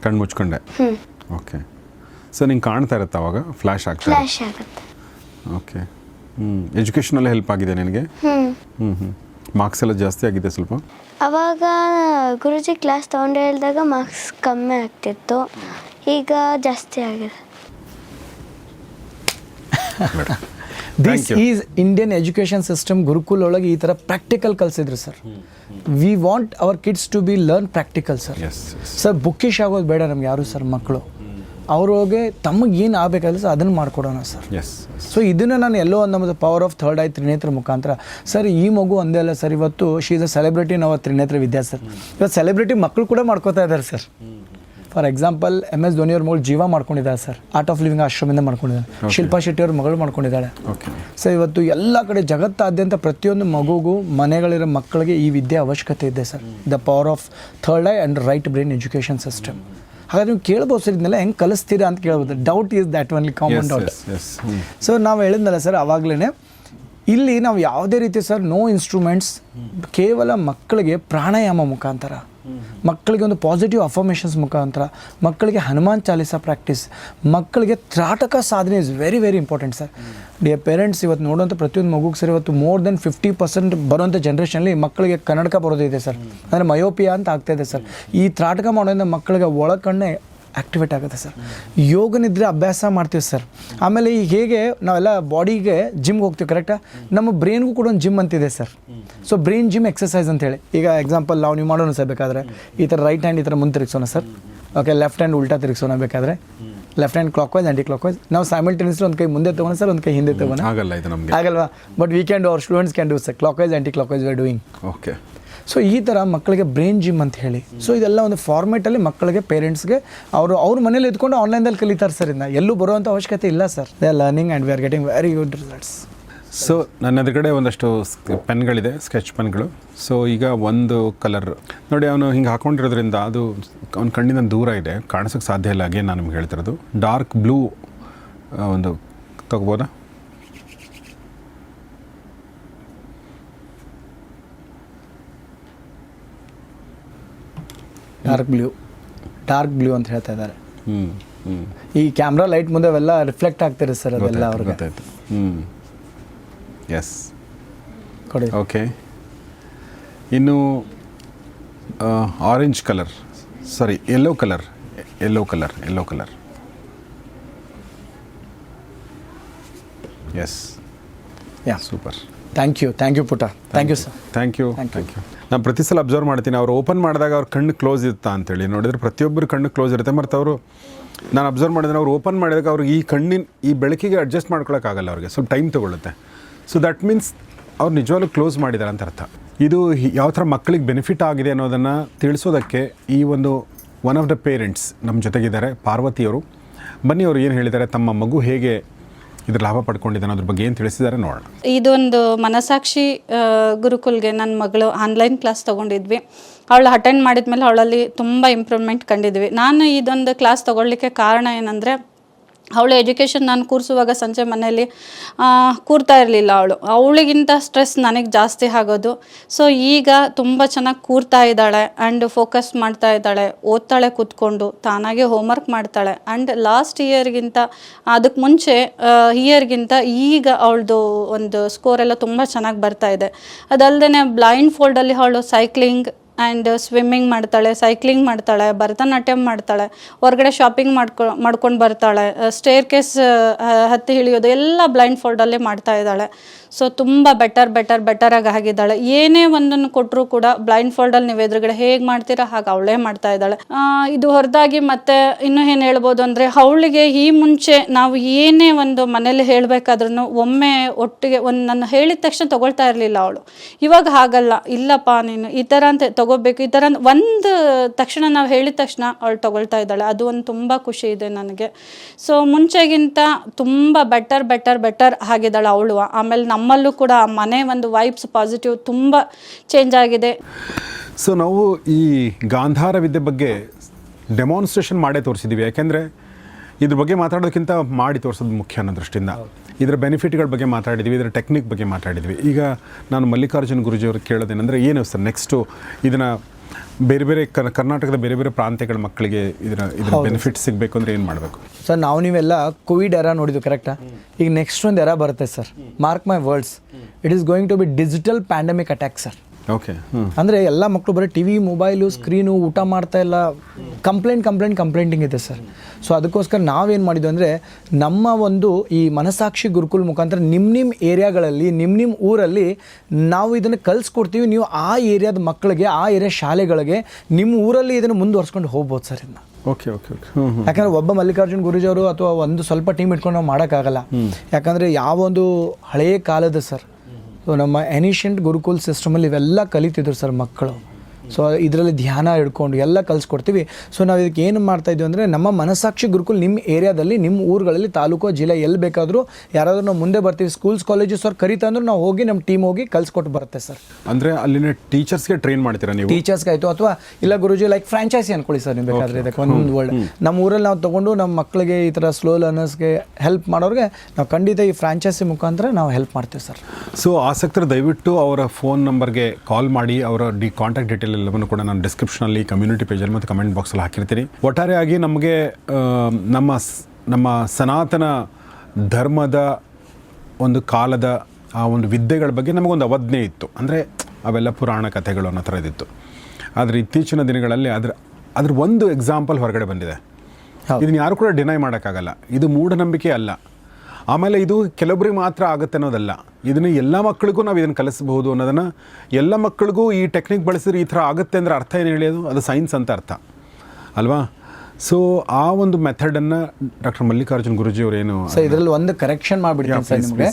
ಕಣ್ಣು ಮುಚ್ಕೊಂಡೆ. ಓಕೆ, ಸೊ ನಿಂಗೆ ಕಾಣ್ತಾ ಇರುತ್ತೆ ಅವಾಗ ಫ್ಲ್ಯಾಶ್ ಆಗುತ್ತೆ. ಓಕೆ, ಎಜುಕೇಷನಲ್ಲಿ ಹೆಲ್ಪ್ ಆಗಿದೆ ನಿನಗೆ? ಮಾರ್ಕ್ಸ್ ಎಲ್ಲ ಜಾಸ್ತಿ ಆಗಿದೆ ಸ್ವಲ್ಪ? ಅವಾಗ ಗುರುಜಿ ಕ್ಲಾಸ್ ತೊಗೊಂಡು ಹೇಳಿದಾಗ ಮಾರ್ಕ್ಸ್ ಕಮ್ಮಿ ಆಗ್ತಿತ್ತು, ಈಗ ಜಾಸ್ತಿ ಆಗಿದೆ. This is Indian education system. Gurukul ಒಳಗೆ ಈ ಥರ ಪ್ರಾಕ್ಟಿಕಲ್ ಕಲಿಸಿದ್ರು sir. We want our kids to be learn practical sir. Sir bookish ಆಗೋದು ಬೇಡ ನಮ್ಗೆ ಯಾರು ಸರ್. ಮಕ್ಕಳು ಅವ್ರಿಗೆ ತಮಗೆ ಏನು ಆಗಬೇಕಾದ್ರೆ ಸರ್ ಅದನ್ನು ಮಾಡಿಕೊಡೋಣ ಸರ್. ಸೊ ಇದನ್ನು ನಾನು ಎಲ್ಲೋ ನಮ್ಮದು power of third I Trinetra ಮುಖಾಂತರ ಸರ್. ಈ ಮಗು ಒಂದೇ ಅಲ್ಲ ಸರ್, ಇವತ್ತು ಶಿ ಈಸ್ ಅ ಸೆಲೆಬ್ರಿಟಿ ನಾವು ತ್ರಿನೇತ್ರ ವಿದ್ಯಾ ಸರ್. ಇವತ್ತು ಸೆಲೆಬ್ರಿಟಿ ಮಕ್ಕಳು ಕೂಡ ಮಾಡ್ಕೋತಾ ಇದ್ದಾರೆ sir. For example MS Dhoni ಅವ್ರ ಮಗಳು ಜೀವ ಮಾಡ್ಕೊಂಡಿದ್ದಾರೆ ಸರ್, ಆರ್ಟ್ ಆಫ್ ಲಿವಿಂಗ್ ಆಶ್ರಮದಿಂದ ಮಾಡ್ಕೊಂಡಿದ್ದಾರೆ. ಶಿಲ್ಪಾ ಶೆಟ್ಟಿ ಅವ್ರ ಮಗಳು ಮಾಡ್ಕೊಂಡಿದ್ದಾಳೆ. ಸೊ ಇವತ್ತು ಎಲ್ಲ ಕಡೆ ಜಗತ್ತಾದ್ಯಂತ ಪ್ರತಿಯೊಂದು ಮಗುಗೂ ಮನೆಗಳಿರೋ ಮಕ್ಕಳಿಗೆ ಈ ವಿದ್ಯೆ ಅವಶ್ಯಕತೆ ಇದೆ sir. The power of third I and right brain education system. ಹಾಗಾದ್ರೆ ನೀವು ಕೇಳ್ಬೋದು ಸರ್, ಇದನ್ನೆಲ್ಲ ಹೆಂಗೆ ಕಲಿಸ್ತೀರಾ ಅಂತ ಕೇಳ್ಬೋದು. Doubt is that only common doubt. So ನಾವು ಹೇಳಿದ್ನಲ್ಲ ಸರ್ ಆವಾಗಲೇ, ಇಲ್ಲಿ ನಾವು ಯಾವುದೇ ರೀತಿ ಸರ್ ನೋ ಇನ್ಸ್ಟ್ರೂಮೆಂಟ್ಸ್, ಕೇವಲ ಮಕ್ಕಳಿಗೆ ಪ್ರಾಣಾಯಾಮ ಮುಖಾಂತರ, ಮಕ್ಕಳಿಗೆ ಒಂದು ಪಾಸಿಟಿವ್ ಅಫರ್ಮೇಷನ್ಸ್ ಮುಖಾಂತರ, ಮಕ್ಕಳಿಗೆ ಹನುಮಾನ್ ಚಾಲೀಸ ಪ್ರಾಕ್ಟೀಸ್, ಮಕ್ಕಳಿಗೆ ತ್ರಾಟಕ ಸಾಧನೆ is very very important sir. Dear parents, ಇವತ್ತು ನೋಡುವಂಥ ಪ್ರತಿಯೊಂದು ಮಗುಗೆ ಸರ್ ಇವತ್ತು ಮೋರ್ ದೆನ್ 50% ಬರುವಂಥ ಜನ್ರೇಷನಲ್ಲಿ ಮಕ್ಕಳಿಗೆ ಕನ್ನಡಕ ಬರೋದಿದೆ ಸರ್. ಅಂದರೆ ಮಯೋಪಿಯಾ ಅಂತ ಆಗ್ತಾಯಿದೆ ಸರ್. ಈ ತ್ರಾಟಕ ಮಾಡೋದ್ರಿಂದ ಮಕ್ಕಳಿಗೆ ಒಳಕಣ್ಣೆ ಆ್ಯಕ್ಟಿವೇಟ್ ಆಗುತ್ತೆ ಸರ್. ಯೋಗ ನಿದ್ರೆ ಅಭ್ಯಾಸ ಮಾಡ್ತೀವಿ ಸರ್. ಆಮೇಲೆ ಈಗ ಹೇಗೆ ನಾವೆಲ್ಲ ಬಾಡಿಗೆ ಜಿಮ್ಗೆ ಹೋಗ್ತೀವಿ ಕರೆಕ್ಟಾ, ನಮ್ಮ ಬ್ರೈನ್ಗೂ ಕೂಡ ಒಂದು ಜಿಮ್ ಅಂತಿದೆ sir. So brain gym exercise ಅಂತೇಳಿ, ಈಗ ಎಕ್ಸಾಂಪಲ್ ನೀವು ಮಾಡೋಣ ಸರ್, ಬೇಕಾದರೆ ಈ ಥರ ರೈಟ್ ಹ್ಯಾಂಡ್ ಈ ಥರ ಮುಂದೆ ತಿರುಗಿಸೋಣ ಸರ್. ಓಕೆ, ಲೆಫ್ಟ್ ಹ್ಯಾಂಡ್ ಉಲ್ಟಾ ತಿರುಗಿಸೋಣ ಬೇಕಾದರೆ, left hand clockwise anticlockwise. ನಾವು ಸೈಮಲ್ಟೇನಿಯಸ್ಲಿ ಒಂದು ಕೈ ಮುಂದೆ ತೊಗೊಣ ಸರ್, ಒಂದು ಕೈ ಹಿಂದೆ ತೊಗೊಣ. ಆಗಲ್ಲ ಇದು ನಮಗೆ, ಆಗಲ್ವಾ? But we can do, our students can do sir, clockwise anticlockwise we are doing. Okay. So ಈ ಥರ ಮಕ್ಕಳಿಗೆ ಬ್ರೈನ್ ಜಿಮ್ ಅಂತ ಹೇಳಿ, ಸೊ ಇದೆಲ್ಲ ಒಂದು ಫಾರ್ಮೇಟಲ್ಲಿ ಮಕ್ಕಳಿಗೆ ಪೇರೆಂಟ್ಸ್ಗೆ ಅವ್ರ ಮನೇಲಿ ಇದ್ಕೊಂಡು ಆನ್ಲೈನಲ್ಲಿ ಕಲಿತಾರೆ ಸರ್. ಇನ್ನು ಎಲ್ಲೂ ಬರುವಂಥ ಅವಶ್ಯಕತೆ ಇಲ್ಲ sir. They are learning and we are getting very good results. So ನನ್ನ ಎದುರುಗಡೆ ಒಂದಷ್ಟು ಪೆನ್ಗಳಿದೆ, ಸ್ಕೆಚ್ ಪೆನ್ಗಳು. ಸೊ ಈಗ ಒಂದು ಕಲರ್ ನೋಡಿ, ಅವನು ಹಿಂಗೆ ಹಾಕ್ಕೊಂಡಿರೋದ್ರಿಂದ ಅದು ಅವ್ನ ಕಣ್ಣಿನ ದೂರ ಇದೆ, ಕಾಣಿಸೋಕ್ಕೆ ಸಾಧ್ಯ ಇಲ್ಲ. ಹಾಗೆ ನಾನು ನಿಮ್ಗೆ ಹೇಳ್ತಿರೋದು ಡಾರ್ಕ್ ಬ್ಲೂ ಒಂದು ತಗೋಬೋದಾ? ಡಾರ್ಕ್ ಬ್ಲೂ ಅಂತ ಹೇಳ್ತಾ ಇದ್ದಾರೆ. ಈ ಕ್ಯಾಮ್ರಾ ಲೈಟ್ ಮುಂದೆ ಅವೆಲ್ಲ ರಿಫ್ಲೆಕ್ಟ್ ಆಗ್ತಿದೆ ಸರ್, ಅದೆಲ್ಲ ಅವ್ರಿಗೆ ಗೊತ್ತಾಯ್ತು. ಎಸ್, ಕೊಡಿ. ಓಕೆ. ಇನ್ನು orange colour, sorry yellow colour. Yes, yeah, super. Thank you ಪುಟ, thank you sir. Thank you. ನಾನು ಪ್ರತಿ ಸಲ ಅಬ್ಸರ್ವ್ ಮಾಡ್ತೀನಿ, ಅವ್ರು ಓಪನ್ ಮಾಡಿದಾಗ ಅವ್ರ ಕಣ್ಣು ಕ್ಲೋಸ್ ಇರುತ್ತಾ ಅಂತೇಳಿ. ನೋಡಿದ್ರೆ ಪ್ರತಿಯೊಬ್ಬರು ಕಣ್ಣು ಕ್ಲೋಸ್ ಇರುತ್ತೆ. ಮತ್ತು ಅವರು, ನಾನು ಅಬ್ಸರ್ವ್ ಮಾಡಿದ್ರೆ ಅವ್ರು ಓಪನ್ ಮಾಡಿದಾಗ ಅವ್ರಿಗೆ ಈ ಬೆಳಕಿಗೆ ಅಡ್ಜಸ್ಟ್ ಮಾಡ್ಕೊಳಕ್ಕಾಗಲ್ಲ, ಅವ್ರಿಗೆ ಸ್ವಲ್ಪ ಟೈಮ್ ತೊಗೊಳುತ್ತೆ. ಸೊ ದಟ್ ಮೀನ್ಸ್ ಅವ್ರು ನಿಜವಾಗ್ಲೂ ಕ್ಲೋಸ್ ಮಾಡಿದ್ದಾರೆ ಅಂತ ಅರ್ಥ. ಇದು ಯಾವ ಥರ ಮಕ್ಕಳಿಗೆ ಬೆನಿಫಿಟ್ ಆಗಿದೆ ಅನ್ನೋದನ್ನು ತಿಳಿಸೋದಕ್ಕೆ ಈ ಒಂದು ಒನ್ ಆಫ್ ದ ಪೇರೆಂಟ್ಸ್ ನಮ್ಮ ಜೊತೆಗಿದ್ದಾರೆ, ಪಾರ್ವತಿಯವರು. ಬನ್ನಿ, ಅವರು ಏನು ಹೇಳಿದ್ದಾರೆ, ತಮ್ಮ ಮಗು ಹೇಗೆ ಇದ್ರ ಲಾಭ ಪಡ್ಕೊಂಡಿದ್ದಾನೆ ಅದ್ರ ಬಗ್ಗೆ ಏನು ತಿಳಿಸಿದ್ದಾರೆ ನೋಡೋಣ. ಇದೊಂದು ಮನಸಾಕ್ಷಿ ಗುರುಕುಲ್ಗೆ ನನ್ನ ಮಗಳು ಆನ್ಲೈನ್ ಕ್ಲಾಸ್ ತೊಗೊಂಡಿದ್ವಿ. ಅವಳು ಅಟೆಂಡ್ ಮಾಡಿದ್ಮೇಲೆ ಅವಳಲ್ಲಿ ತುಂಬ ಇಂಪ್ರೂವ್ಮೆಂಟ್ ಕಂಡಿದ್ವಿ. ನಾನು ಇದೊಂದು ಕ್ಲಾಸ್ ತೊಗೊಳ್ಲಿಕ್ಕೆ ಕಾರಣ ಏನಂದರೆ, ಅವಳು ಎಜುಕೇಷನ್ ನಾನು ಕೂರಿಸುವಾಗ ಸಂಜೆ ಮನೆಯಲ್ಲಿ ಕೂರ್ತಾ ಇರಲಿಲ್ಲ. ಅವಳಿಗಿಂತ ಸ್ಟ್ರೆಸ್ ನನಗೆ ಜಾಸ್ತಿ ಆಗೋದು. ಸೊ ಈಗ ತುಂಬ ಚೆನ್ನಾಗಿ ಕೂರ್ತಾ ಇದ್ದಾಳೆ ಆ್ಯಂಡ್ ಫೋಕಸ್ ಮಾಡ್ತಾ ಇದ್ದಾಳೆ, ಓದ್ತಾಳೆ ಕೂತ್ಕೊಂಡು, ತಾನಾಗೆ ಹೋಮ್ವರ್ಕ್ ಮಾಡ್ತಾಳೆ. ಆ್ಯಂಡ್ ಲಾಸ್ಟ್ ಇಯರ್ಗಿಂತ, ಅದಕ್ಕೆ ಮುಂಚೆ ಇಯರ್ಗಿಂತ ಈಗ ಅವಳದು ಒಂದು ಸ್ಕೋರೆಲ್ಲ ತುಂಬ ಚೆನ್ನಾಗಿ ಬರ್ತಾ ಇದೆ. ಅದಲ್ಲದೆ ಬ್ಲೈಂಡ್ ಫೋಲ್ಡಲ್ಲಿ ಅವಳು ಸೈಕ್ಲಿಂಗ್ ಆ್ಯಂಡ್ ಸ್ವಿಮ್ಮಿಂಗ್ ಮಾಡ್ತಾಳೆ, ಸೈಕ್ಲಿಂಗ್ ಮಾಡ್ತಾಳೆ, ಭರತನಾಟ್ಯಂ ಮಾಡ್ತಾಳೆ, ಹೊರಗಡೆ ಶಾಪಿಂಗ್ ಮಾಡ್ಕೊಂಡು ಬರ್ತಾಳೆ, ಸ್ಟೇರ್ ಕೇಸ್ ಹತ್ತಿ ಇಳಿಯೋದು ಎಲ್ಲ ಬ್ಲೈಂಡ್ ಫೋಲ್ಡಲ್ಲೇ ಮಾಡ್ತಾ ಇದ್ದಾಳೆ. ಸೊ ತುಂಬ ಬೆಟರಾಗಿ ಆಗಿದ್ದಾಳೆ. ಏನೇ ಒಂದನ್ನು ಕೊಟ್ಟರೂ ಕೂಡ ಬ್ಲೈಂಡ್ ಫೋಲ್ಡಲ್ಲಿ ನೀವು ಎದುರುಗಡೆ ಹೇಗೆ ಮಾಡ್ತೀರಾ ಹಾಗೆ ಅವಳೇ ಮಾಡ್ತಾ ಇದ್ದಾಳೆ. ಇದು ಹೊರದಾಗಿ ಮತ್ತೆ ಇನ್ನೂ ಏನು ಹೇಳ್ಬೋದು ಅಂದರೆ, ಅವಳಿಗೆ ಈ ಮುಂಚೆ ನಾವು ಏನೇ ಒಂದು ಮನೇಲಿ ಹೇಳಬೇಕಾದ್ರೂ ಒಮ್ಮೆ ಒಟ್ಟಿಗೆ ನನ್ನ ಹೇಳಿದ ತಕ್ಷಣ ತೊಗೊಳ್ತಾ ಇರಲಿಲ್ಲ ಅವಳು. ಇವಾಗ ಹಾಗಲ್ಲ, ಇಲ್ಲಪ್ಪ ನೀನು ಈ ಥರ ಅಂತ ತೊಗೋಬೇಕು, ಈ ಥರ ಒಂದು ತಕ್ಷಣ ನಾವು ಹೇಳಿದ ತಕ್ಷಣ ಅವಳು ತೊಗೊಳ್ತಾ ಇದ್ದಾಳೆ. ಅದು ಒಂದು ತುಂಬ ಖುಷಿ ಇದೆ ನನಗೆ. ಸೊ ಮುಂಚೆಗಿಂತ ತುಂಬ ಬೆಟರ್ ಆಗಿದ್ದಾಳೆ ಅವಳು. ಆಮೇಲೆ ನಮ್ಮಲ್ಲೂ ಕೂಡ ಮನೆ ಒಂದು ವೈಬ್ಸ್ ಪಾಸಿಟಿವ್ ತುಂಬ ಚೇಂಜ್ ಆಗಿದೆ. ಸೊ ನಾವು ಈ ಗಾಂಧಾರ ವಿದ್ಯೆ ಬಗ್ಗೆ ಡೆಮಾನ್ಸ್ಟ್ರೇಷನ್ ಮಾಡೇ ತೋರಿಸಿದ್ದೀವಿ. ಯಾಕೆಂದರೆ ಇದ್ರ ಬಗ್ಗೆ ಮಾತಾಡೋದಕ್ಕಿಂತ ಮಾಡಿ ತೋರಿಸೋದು ಮುಖ್ಯ ಅನ್ನೋ ದೃಷ್ಟಿಯಿಂದ ಇದರ ಬೆನಿಫಿಟ್ಗಳ ಬಗ್ಗೆ ಮಾತಾಡಿದ್ವಿ, ಇದರ ಟೆಕ್ನಿಕ್ ಬಗ್ಗೆ ಮಾತಾಡಿದ್ವಿ. ಈಗ ನಾನು ಮಲ್ಲಿಕಾರ್ಜುನ್ ಗುರೂಜಿಯವ್ರಿಗೆ ಕೇಳೋದೇನೆಂದರೆ, ಏನು ಸರ್ ನೆಕ್ಸ್ಟು ಇದನ್ನು ಬೇರೆ ಬೇರೆ ಕರ್ನಾಟಕದ ಬೇರೆ ಬೇರೆ ಪ್ರಾಂತ್ಯಗಳ ಮಕ್ಕಳಿಗೆ ಇದರ ಬೆನಿಫಿಟ್ ಸಿಗಬೇಕು ಅಂದರೆ ಏನು ಮಾಡಬೇಕು ಸರ್? ನೀವೆಲ್ಲ ಕೋವಿಡ್ ಎರಾ ನೋಡಿದ್ವಿ ಕರೆಕ್ಟಾ? ಈಗ ನೆಕ್ಸ್ಟ್ ಒಂದು ಎರಾ ಬರುತ್ತೆ sir, mark my words, it is going to be digital pandemic attack sir. Okay. ಅಂದರೆ ಎಲ್ಲ ಮಕ್ಕಳು ಬರೀ ಟಿ ವಿ, ಮೊಬೈಲು, ಸ್ಕ್ರೀನು, ಊಟ ಮಾಡ್ತಾ ಇಲ್ಲ, ಕಂಪ್ಲೇಂಟಿಂಗ್ ಇದೆ ಸರ್. ಸೊ ಅದಕ್ಕೋಸ್ಕರ ನಾವೇನು ಮಾಡಿದ್ವಿ ಅಂದರೆ, ನಮ್ಮ ಒಂದು ಈ ಮನಸಾಕ್ಷಿ ಗುರುಕುಲ್ ಮುಖಾಂತರ ನಿಮ್ಮ ಏರಿಯಾಗಳಲ್ಲಿ, ನಿಮ್ಮ ಊರಲ್ಲಿ ನಾವು ಇದನ್ನು ಕಲಿಸ್ಕೊಡ್ತೀವಿ. ನೀವು ಆ ಏರಿಯಾದ ಮಕ್ಕಳಿಗೆ, ಆ ಏರಿಯಾ ಶಾಲೆಗಳಿಗೆ ನಿಮ್ಮ ಊರಲ್ಲಿ ಇದನ್ನು ಮುಂದುವರ್ಸ್ಕೊಂಡು ಹೋಗ್ಬೋದು ಸರ್. ಇದನ್ನ ಓಕೆ. ಯಾಕಂದರೆ ಒಬ್ಬ ಮಲ್ಲಿಕಾರ್ಜುನ್ ಗುರೂಜಿ ಅವರು ಅಥವಾ ಒಂದು ಸ್ವಲ್ಪ ಟೀಮ್ ಇಟ್ಕೊಂಡು ನಾವು ಮಾಡೋಕ್ಕಾಗಲ್ಲ. ಯಾಕಂದರೆ ಯಾವೊಂದು ಹಳೆಯ ಕಾಲದ ಸರ್, ಸೊ ನಮ್ಮ ಎನಿಷಿಯಂಟ್ ಗುರುಕುಲ್ ಸಿಸ್ಟಮಲ್ಲಿ ಇವೆಲ್ಲ ಕಲಿತಿದ್ರು ಸರ್ ಮಕ್ಕಳು. ಸೊ ಇದರಲ್ಲಿ ಧ್ಯಾನ ಹಿಡ್ಕೊಂಡು ಎಲ್ಲ ಕಲಿಸ್ಕೊಡ್ತೀವಿ. ಸೊ ನಾವು ಇದಕ್ಕೆ ಏನು ಮಾಡ್ತಾಯಿದ್ವಿ ಅಂದರೆ, ನಮ್ಮ ಮನಸಾಕ್ಷಿ ಗುರುಕುಲ್ ನಿಮ್ಮ ಏರಿಯಾದಲ್ಲಿ, ನಿಮ್ಮ ಊರುಗಳಲ್ಲಿ, ತಾಲೂಕು, ಜಿಲ್ಲೆ ಎಲ್ಲಿ ಬೇಕಾದರೂ ಯಾರಾದರೂ ನಾವು ಮುಂದೆ ಬರ್ತೀವಿ, ಸ್ಕೂಲ್ಸ್ ಕಾಲೇಜಸ್ ಅವ್ರು ಕರಿತಾ ಅಂದ್ರೆ ನಾವು ಹೋಗಿ ನಮ್ಮ ಟೀಮ್ ಹೋಗಿ ಕಲಿಸ್ಕೊಟ್ಟು ಬರುತ್ತೆ ಸರ್. ಅಂದರೆ ಅಲ್ಲಿನ ಟೀಚರ್ಸ್ಗೆ ಟ್ರೈನ್ ಮಾಡ್ತೀರಾ ನೀವು? ಟೀಚರ್ಸ್ಗೆ ಆಯಿತು, ಅಥವಾ ಇಲ್ಲ ಗುರುಜಿ ಲೈಕ್ ಫ್ರಾಂಚೈಸಿ ಅನ್ಕೊಳ್ಳಿ ಸರ್ ನೀವು ಬೇಕಾದರೆ. ಇದಕ್ಕೆ ಒಂದು ವರ್ಲ್ಡ್ ನಮ್ಮ ಊರಲ್ಲಿ ನಾವು ತೊಗೊಂಡು ನಮ್ಮ ಮಕ್ಕಳಿಗೆ ಈ ಥರ ಸ್ಲೋ ಲರ್ನರ್ಸ್ಗೆ ಹೆಲ್ಪ್ ಮಾಡೋರಿಗೆ ನಾವು ಖಂಡಿತ ಈ ಫ್ರಾಂಚೈಸಿ ಮುಖಾಂತರ ನಾವು ಹೆಲ್ಪ್ ಮಾಡ್ತೀವಿ ಸರ್. ಸೊ ಆಸಕ್ತರು ದಯವಿಟ್ಟು ಅವರ ಫೋನ್ ನಂಬರ್ಗೆ ಕಾಲ್ ಮಾಡಿ, ಅವರ ಕಾಂಟ್ಯಾಕ್ಟ್ ಡೀಟೇಲ್ ಎಲ್ಲವನ್ನು ಕೂಡ ನಾನು ಡಿಸ್ಕ್ರಿಪ್ಷನಲ್ಲಿ, ಕಮ್ಯುನಿಟಿ ಪೇಜಲ್ಲಿ ಮತ್ತು ಕಮೆಂಟ್ ಬಾಕ್ಸಲ್ಲಿ ಹಾಕಿರ್ತೀನಿ. ಒಟ್ಟಾರೆಯಾಗಿ ನಮಗೆ ನಮ್ಮ ಸನಾತನ ಧರ್ಮದ ಒಂದು ಕಾಲದ ಆ ಒಂದು ವಿದ್ಯೆಗಳ ಬಗ್ಗೆ ನಮಗೊಂದು ಅವಜ್ಞೆ ಇತ್ತು. ಅಂದರೆ ಅವೆಲ್ಲ ಪುರಾಣ ಕಥೆಗಳು ಅನ್ನೋ ಥರ ಇದ್ದಿತ್ತು. ಆದರೆ ಇತ್ತೀಚಿನ ದಿನಗಳಲ್ಲಿ ಅದ್ರ ಒಂದು ಎಕ್ಸಾಂಪಲ್ ಹೊರಗಡೆ ಬಂದಿದೆ. ಇದನ್ನು ಯಾರು ಕೂಡ ಡಿನೈ ಮಾಡೋಕ್ಕಾಗಲ್ಲ. ಇದು ಮೂಢನಂಬಿಕೆ ಅಲ್ಲ. ಆಮೇಲೆ ಇದು ಕೆಲವೊಬ್ಬರಿಗೆ ಮಾತ್ರ ಆಗುತ್ತೆ ಅನ್ನೋದಲ್ಲ. ಇದನ್ನು ಎಲ್ಲ ಮಕ್ಕಳಿಗೂ ನಾವು ಇದನ್ನು ಕಲಿಸ್ಬೋದು ಅನ್ನೋದನ್ನು, ಎಲ್ಲ ಮಕ್ಕಳಿಗೂ ಈ ಟೆಕ್ನಿಕ್ ಬಳಸಿದ್ರೆ ಈ ಥರ ಆಗುತ್ತೆ ಅಂದರೆ ಅರ್ಥ ಏನು ಹೇಳೋದು, ಅದು ಸೈನ್ಸ್ ಅಂತ ಅರ್ಥ ಅಲ್ವಾ. ಸೊ ಆ ಒಂದು ಮೆಥಡನ್ನು ಡಾಕ್ಟರ್ ಮಲ್ಲಿಕಾರ್ಜುನ್ ಗುರೂಜಿ ಅವರೇನು ಸರ್ ಇದರಲ್ಲಿ ಒಂದು ಕರೆಕ್ಷನ್ ಮಾಡಿಬಿಡ್ತೀನಿ ಸರ್ ನಿಮಗೆ.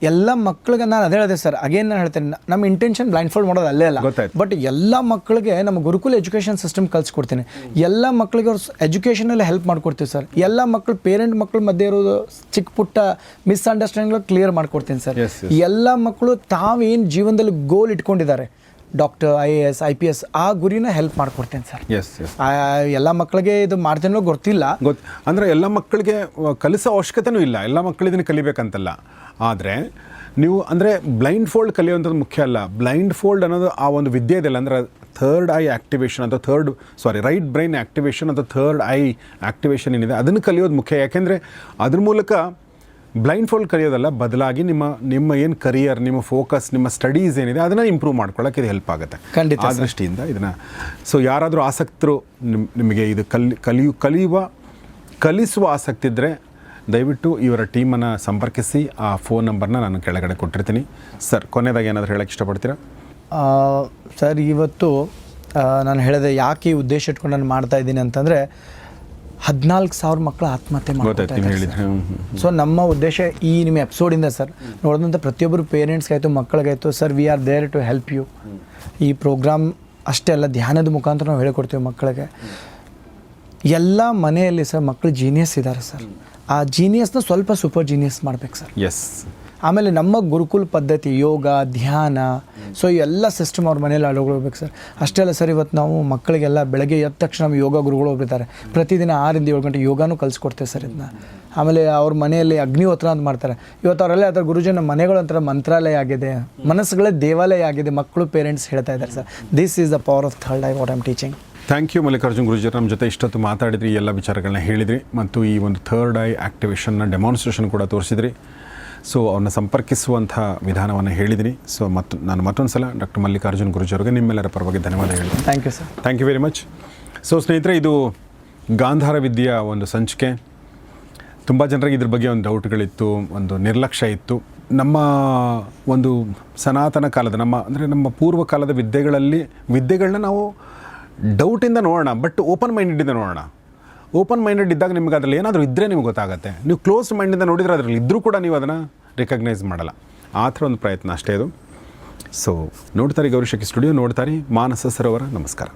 ಎಲ್ಲ ಮಕ್ಕಳಿಗೆ ನಾನು ಅದೇ ಹೇಳಿದೆ ಸರ್, ಅಗೇನ್ ನಾನು ಹೇಳ್ತೇನೆ, ನಮ್ಮ ಇಂಟೆನ್ಷನ್ ಬ್ಲೈಂಡ್ ಫೋಲ್ಡ್ ಮಾಡೋದು ಅಲ್ಲೇ ಅಲ್ಲ. ಬಟ್ ಎಲ್ಲ ಮಕ್ಕಳಿಗೆ ನಮ್ಮ ಗುರುಕುಲ ಎಜುಕೇಷನ್ ಸಿಸ್ಟಮ್ ಕಲಿಸ್ಕೊಡ್ತೀನಿ. ಎಲ್ಲ ಮಕ್ಕಳಿಗೆ ಅವ್ರು ಎಜುಕೇಷನಲ್ಲಿ ಹೆಲ್ಪ್ ಮಾಡ್ಕೊಡ್ತೀವಿ ಸರ್. ಎಲ್ಲ ಮಕ್ಕಳು ಪೇರೆಂಟ್ ಮಕ್ಕಳ ಮಧ್ಯೆ ಇರೋದು ಚಿಕ್ಕ ಪುಟ್ಟ ಮಿಸ್ಅಂಡರ್ಸ್ಟ್ಯಾಂಡಿಂಗ್ ಕ್ಲಿಯರ್ ಮಾಡ್ಕೊಡ್ತೀನಿ ಸರ್. ಎಲ್ಲ ಮಕ್ಕಳು ತಾವೇನು ಜೀವನದಲ್ಲಿ ಗೋಲ್ ಇಟ್ಕೊಂಡಿದ್ದಾರೆ, ಡಾಕ್ಟರ್, IAS, IPS, ಆ ಗುರಿನ ಹೆಲ್ಪ್ ಮಾಡ್ಕೊಡ್ತೇನೆ ಸರ್. ಎಲ್ಲ ಮಕ್ಕಳಿಗೆ ಇದು ಮಾಡ್ತೇನೋ ಗೊತ್ತಿಲ್ಲ, ಅಂದರೆ ಎಲ್ಲ ಮಕ್ಕಳಿಗೆ ಕಲಿಸೋ ಅವಶ್ಯಕತೆನೂ ಇಲ್ಲ, ಎಲ್ಲ ಮಕ್ಕಳು ಇದನ್ನು ಕಲಿಬೇಕಂತಲ್ಲ. ಆದರೆ ನೀವು ಅಂದರೆ ಬ್ಲೈಂಡ್ ಫೋಲ್ಡ್ ಕಲಿಯುವಂಥದ್ದು ಮುಖ್ಯ ಅಲ್ಲ. ಬ್ಲೈಂಡ್ ಫೋಲ್ಡ್ ಅನ್ನೋದು ಆ ಒಂದು ವಿದ್ಯೆ ಇದೆಯಲ್ಲ, ಅಂದರೆ ಥರ್ಡ್ ಐ ಆ್ಯಕ್ಟಿವೇಷನ್ ಅಥವಾ ರೈಟ್ ಬ್ರೈನ್ ಆ್ಯಕ್ಟಿವೇಷನ್ ಅಥವಾ ಥರ್ಡ್ ಐ ಆ್ಯಕ್ಟಿವೇಷನ್ ಏನಿದೆ ಅದನ್ನು ಕಲಿಯೋದು ಮುಖ್ಯ. ಯಾಕೆಂದರೆ ಅದ್ರ ಮೂಲಕ ಬ್ಲೈಂಡ್ ಫೋಲ್ಡ್ ಕಲಿಯೋದಲ್ಲ, ಬದಲಾಗಿ ನಿಮ್ಮ ಏನು ಕರಿಯರ್, ನಿಮ್ಮ ಫೋಕಸ್, ನಿಮ್ಮ ಸ್ಟಡೀಸ್ ಏನಿದೆ ಅದನ್ನು ಇಂಪ್ರೂವ್ ಮಾಡ್ಕೊಳ್ಳೋಕೆ ಇದು ಹೆಲ್ಪ್ ಆಗುತ್ತೆ. ಖಂಡಿತ ಆ ದೃಷ್ಟಿಯಿಂದ ಇದನ್ನು. ಸೊ ಯಾರಾದರೂ ಆಸಕ್ತರು ನಿಮಗೆ ಇದು ಕಲಿಸುವ ಆಸಕ್ತಿ ಇದ್ದರೆ ದಯವಿಟ್ಟು ಇವರ ಟೀಮನ್ನು ಸಂಪರ್ಕಿಸಿ. ಆ ಫೋನ್ ನಂಬರ್ನ ನಾನು ಕೆಳಗಡೆ ಕೊಟ್ಟಿರ್ತೀನಿ. ಸರ್, ಕೊನೆಯದಾಗಿ ಏನಾದರೂ ಹೇಳೋಕ್ಕೆ ಇಷ್ಟಪಡ್ತೀರಾ? ಸರ್, ಇವತ್ತು ನಾನು ಹೇಳಿದೆ ಯಾಕೆ ಈ ಉದ್ದೇಶ ಇಟ್ಕೊಂಡು ನಾನು ಮಾಡ್ತಾ ಇದ್ದೀನಿ ಅಂತಂದರೆ 14,000 ಮಕ್ಕಳು ಆತ್ಮಹತ್ಯೆ ಮಾಡ್ತಾರೆ. ಸೊ ನಮ್ಮ ಉದ್ದೇಶ ಈ ನಿಮ್ಮ ಎಪಿಸೋಡಿಂದ ಸರ್ ನೋಡಿದಂಥ ಪ್ರತಿಯೊಬ್ಬರು ಪೇರೆಂಟ್ಸ್ಗಾಯಿತು, ಮಕ್ಕಳಿಗಾಯಿತು, sir we are there to help you. ಈ ಪ್ರೋಗ್ರಾಮ್ ಅಷ್ಟೇ ಅಲ್ಲ, ಧ್ಯಾನದ ಮುಖಾಂತರ ನಾವು ಹೇಳ್ಕೊಡ್ತೀವಿ ಮಕ್ಕಳಿಗೆ. ಎಲ್ಲ ಮನೆಯಲ್ಲಿ ಸರ್ ಮಕ್ಕಳು ಜೀನಿಯಸ್ ಇದ್ದಾರೆ ಸರ್. ಆ ಜೀನಿಯಸ್ನ ಸ್ವಲ್ಪ ಸೂಪರ್ ಜೀನಿಯಸ್ ಮಾಡ್ಬೇಕು ಸರ್. ಆಮೇಲೆ ನಮ್ಮ ಗುರುಕುಲ್ ಪದ್ಧತಿ, ಯೋಗ, ಧ್ಯಾನ, ಸೊ ಎಲ್ಲ ಸಿಸ್ಟಮ್ ಅವ್ರ ಮನೇಲಿ ಅಳವಡಿಸ್ಬೇಕು ಸರ್. ಅಷ್ಟೇ ಅಲ್ಲ ಸರ್, ಇವತ್ತು ನಾವು ಮಕ್ಕಳಿಗೆಲ್ಲ ಬೆಳಗ್ಗೆ ಎದ್ದ ತಕ್ಷಣ ನಮ್ಮ ಯೋಗ ಗುರುಗಳು ಒಬ್ಬರಿದ್ದಾರೆ, ಪ್ರತಿದಿನ 6 ರಿಂದ 7 ಗಂಟೆ ಯೋಗಾನೂ ಕಲಿಸ್ಕೊಡ್ತೇವೆ ಸರ್ ಇದನ್ನ. ಆಮೇಲೆ ಅವ್ರ ಮನೆಯಲ್ಲಿ ಅಗ್ನಿಹೋತ್ರ ಅಂತ ಮಾಡ್ತಾರೆ. ಇವತ್ತು ಅವರೆಲ್ಲ ಅದರ ಗುರುಜಿ ನಮ್ಮ ಮನೆಗಳು ಒಂಥರ ಮಂತ್ರಾಲಯ ಆಗಿದೆ, ಮನಸ್ಸುಗಳೇ ದೇವಾಲಯ ಆಗಿದೆ, ಮಕ್ಕಳು ಪೇರೆಂಟ್ಸ್ ಹೇಳ್ತಾ ಇದ್ದಾರೆ sir. This is the power of third eye, what I am teaching. Thank you Mallikarjun Guruji. ನಮ್ಮ ಜೊತೆ ಇಷ್ಟೊತ್ತು ಮಾತಾಡಿದ್ರಿ, ಎಲ್ಲ ವಿಚಾರಗಳನ್ನ ಹೇಳಿದ್ರಿ ಮತ್ತು ಈ ಒಂದು ಥರ್ಡ್ ಐ ಆ್ಯಕ್ಟಿವೇಷನ್ನ ಡೆಮಾನ್ಸ್ಟ್ರೇಷನ್ ಕೂಡ ತೋರಿಸಿದ್ರಿ. ಸೊ ಅವನ್ನ ಸಂಪರ್ಕಿಸುವಂಥ ವಿಧಾನವನ್ನು ಹೇಳಿದ್ದೀನಿ. ಸೊ ನಾನು ಮತ್ತೊಂದು ಸಲ ಡಾಕ್ಟರ್ ಮಲ್ಲಿಕಾರ್ಜುನ್ ಗುರೂಜಿ ಅವರಿಗೆ ನಿಮ್ಮೆಲ್ಲರ ಪರವಾಗಿ ಧನ್ಯವಾದ ಹೇಳ್ತೀನಿ. Thank you sir. Thank you very much. So ಸ್ನೇಹಿತರೆ, ಇದು ಗಾಂಧಾರ ವಿದ್ಯೆಯ ಒಂದು ಸಂಚಿಕೆ. ತುಂಬ ಜನರಿಗೆ ಇದ್ರ ಬಗ್ಗೆ ಒಂದು ಡೌಟ್ಗಳಿತ್ತು, ಒಂದು ನಿರ್ಲಕ್ಷ್ಯ ಇತ್ತು. ನಮ್ಮ ಒಂದು ಸನಾತನ ಕಾಲದ ನಮ್ಮ ಪೂರ್ವ ಕಾಲದ ವಿದ್ಯೆಗಳನ್ನ ನಾವು ಡೌಟಿಂದ ನೋಡೋಣ, ಬಟ್ ಓಪನ್ ಮೈಂಡೆಡಿಂದ ನೋಡೋಣ. ಓಪನ್ ಮೈಂಡೆಡ್ ಇದ್ದಾಗ ನಿಮ್ಗೆ ಅದರಲ್ಲಿ ಏನಾದರೂ ಇದ್ದರೆ ನಿಮ್ಗೆ ಗೊತ್ತಾಗುತ್ತೆ. ನೀವು ಕ್ಲೋಸ್ ಮೈಂಡಿಂದ ನೋಡಿದರೆ ಅದರಲ್ಲಿ ಇದ್ದರೂ ಕೂಡ ನೀವು ಅದನ್ನು ರಿಕಗ್ನೈಸ್ ಮಾಡಲ್ಲ. ಆ ಥರ ಒಂದು ಪ್ರಯತ್ನ ಅಷ್ಟೇ ಅದು. ಸೊ ನೋಡ್ತಾರೆ ಗೌರಿಶಕಿ ಸ್ಟುಡಿಯೋ, ನೋಡ್ತಾರೆ ಮಾನಸ ಸರೋವರ. ನಮಸ್ಕಾರ.